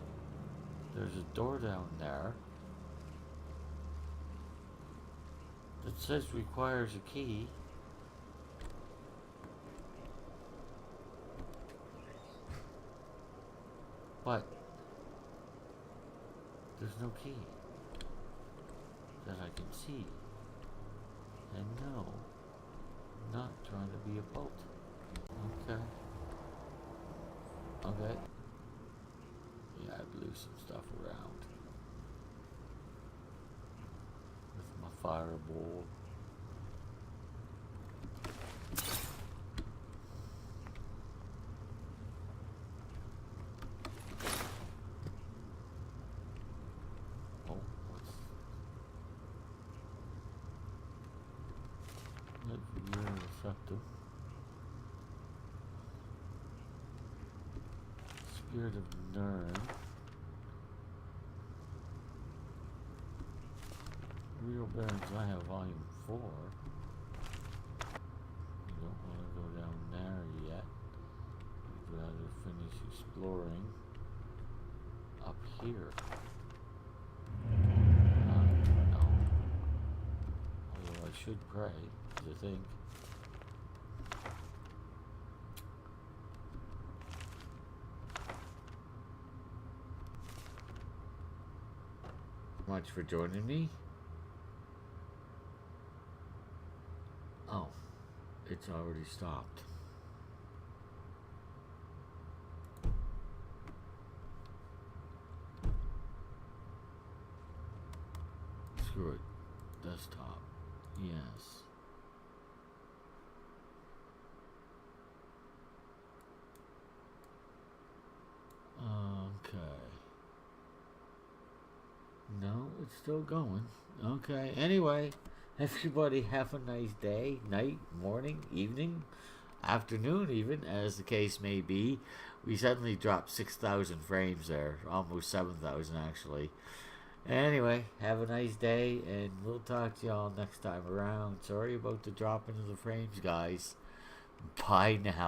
There's a door down there that says requires a key. But there's no key that I can see. And no, I'm not trying to be a bolt. Okay. Okay. Yeah, I blew some stuff around with my fireball. Effective. Spirit of Nern. Real Barons, I have volume 4. You don't want to go down there yet. You'd rather finish exploring up here. No. Although I should pray, I think. Much for joining me. Oh, it's already stopped. Screw it. Desktop. Yes. Okay. No, it's still going. Okay. Anyway, everybody have a nice day, night, morning, evening, afternoon even, as the case may be. We suddenly dropped 6,000 frames there. Almost 7,000 actually. Anyway, have a nice day, and we'll talk to y'all next time around. Sorry about the drop into the frames, guys. Bye now.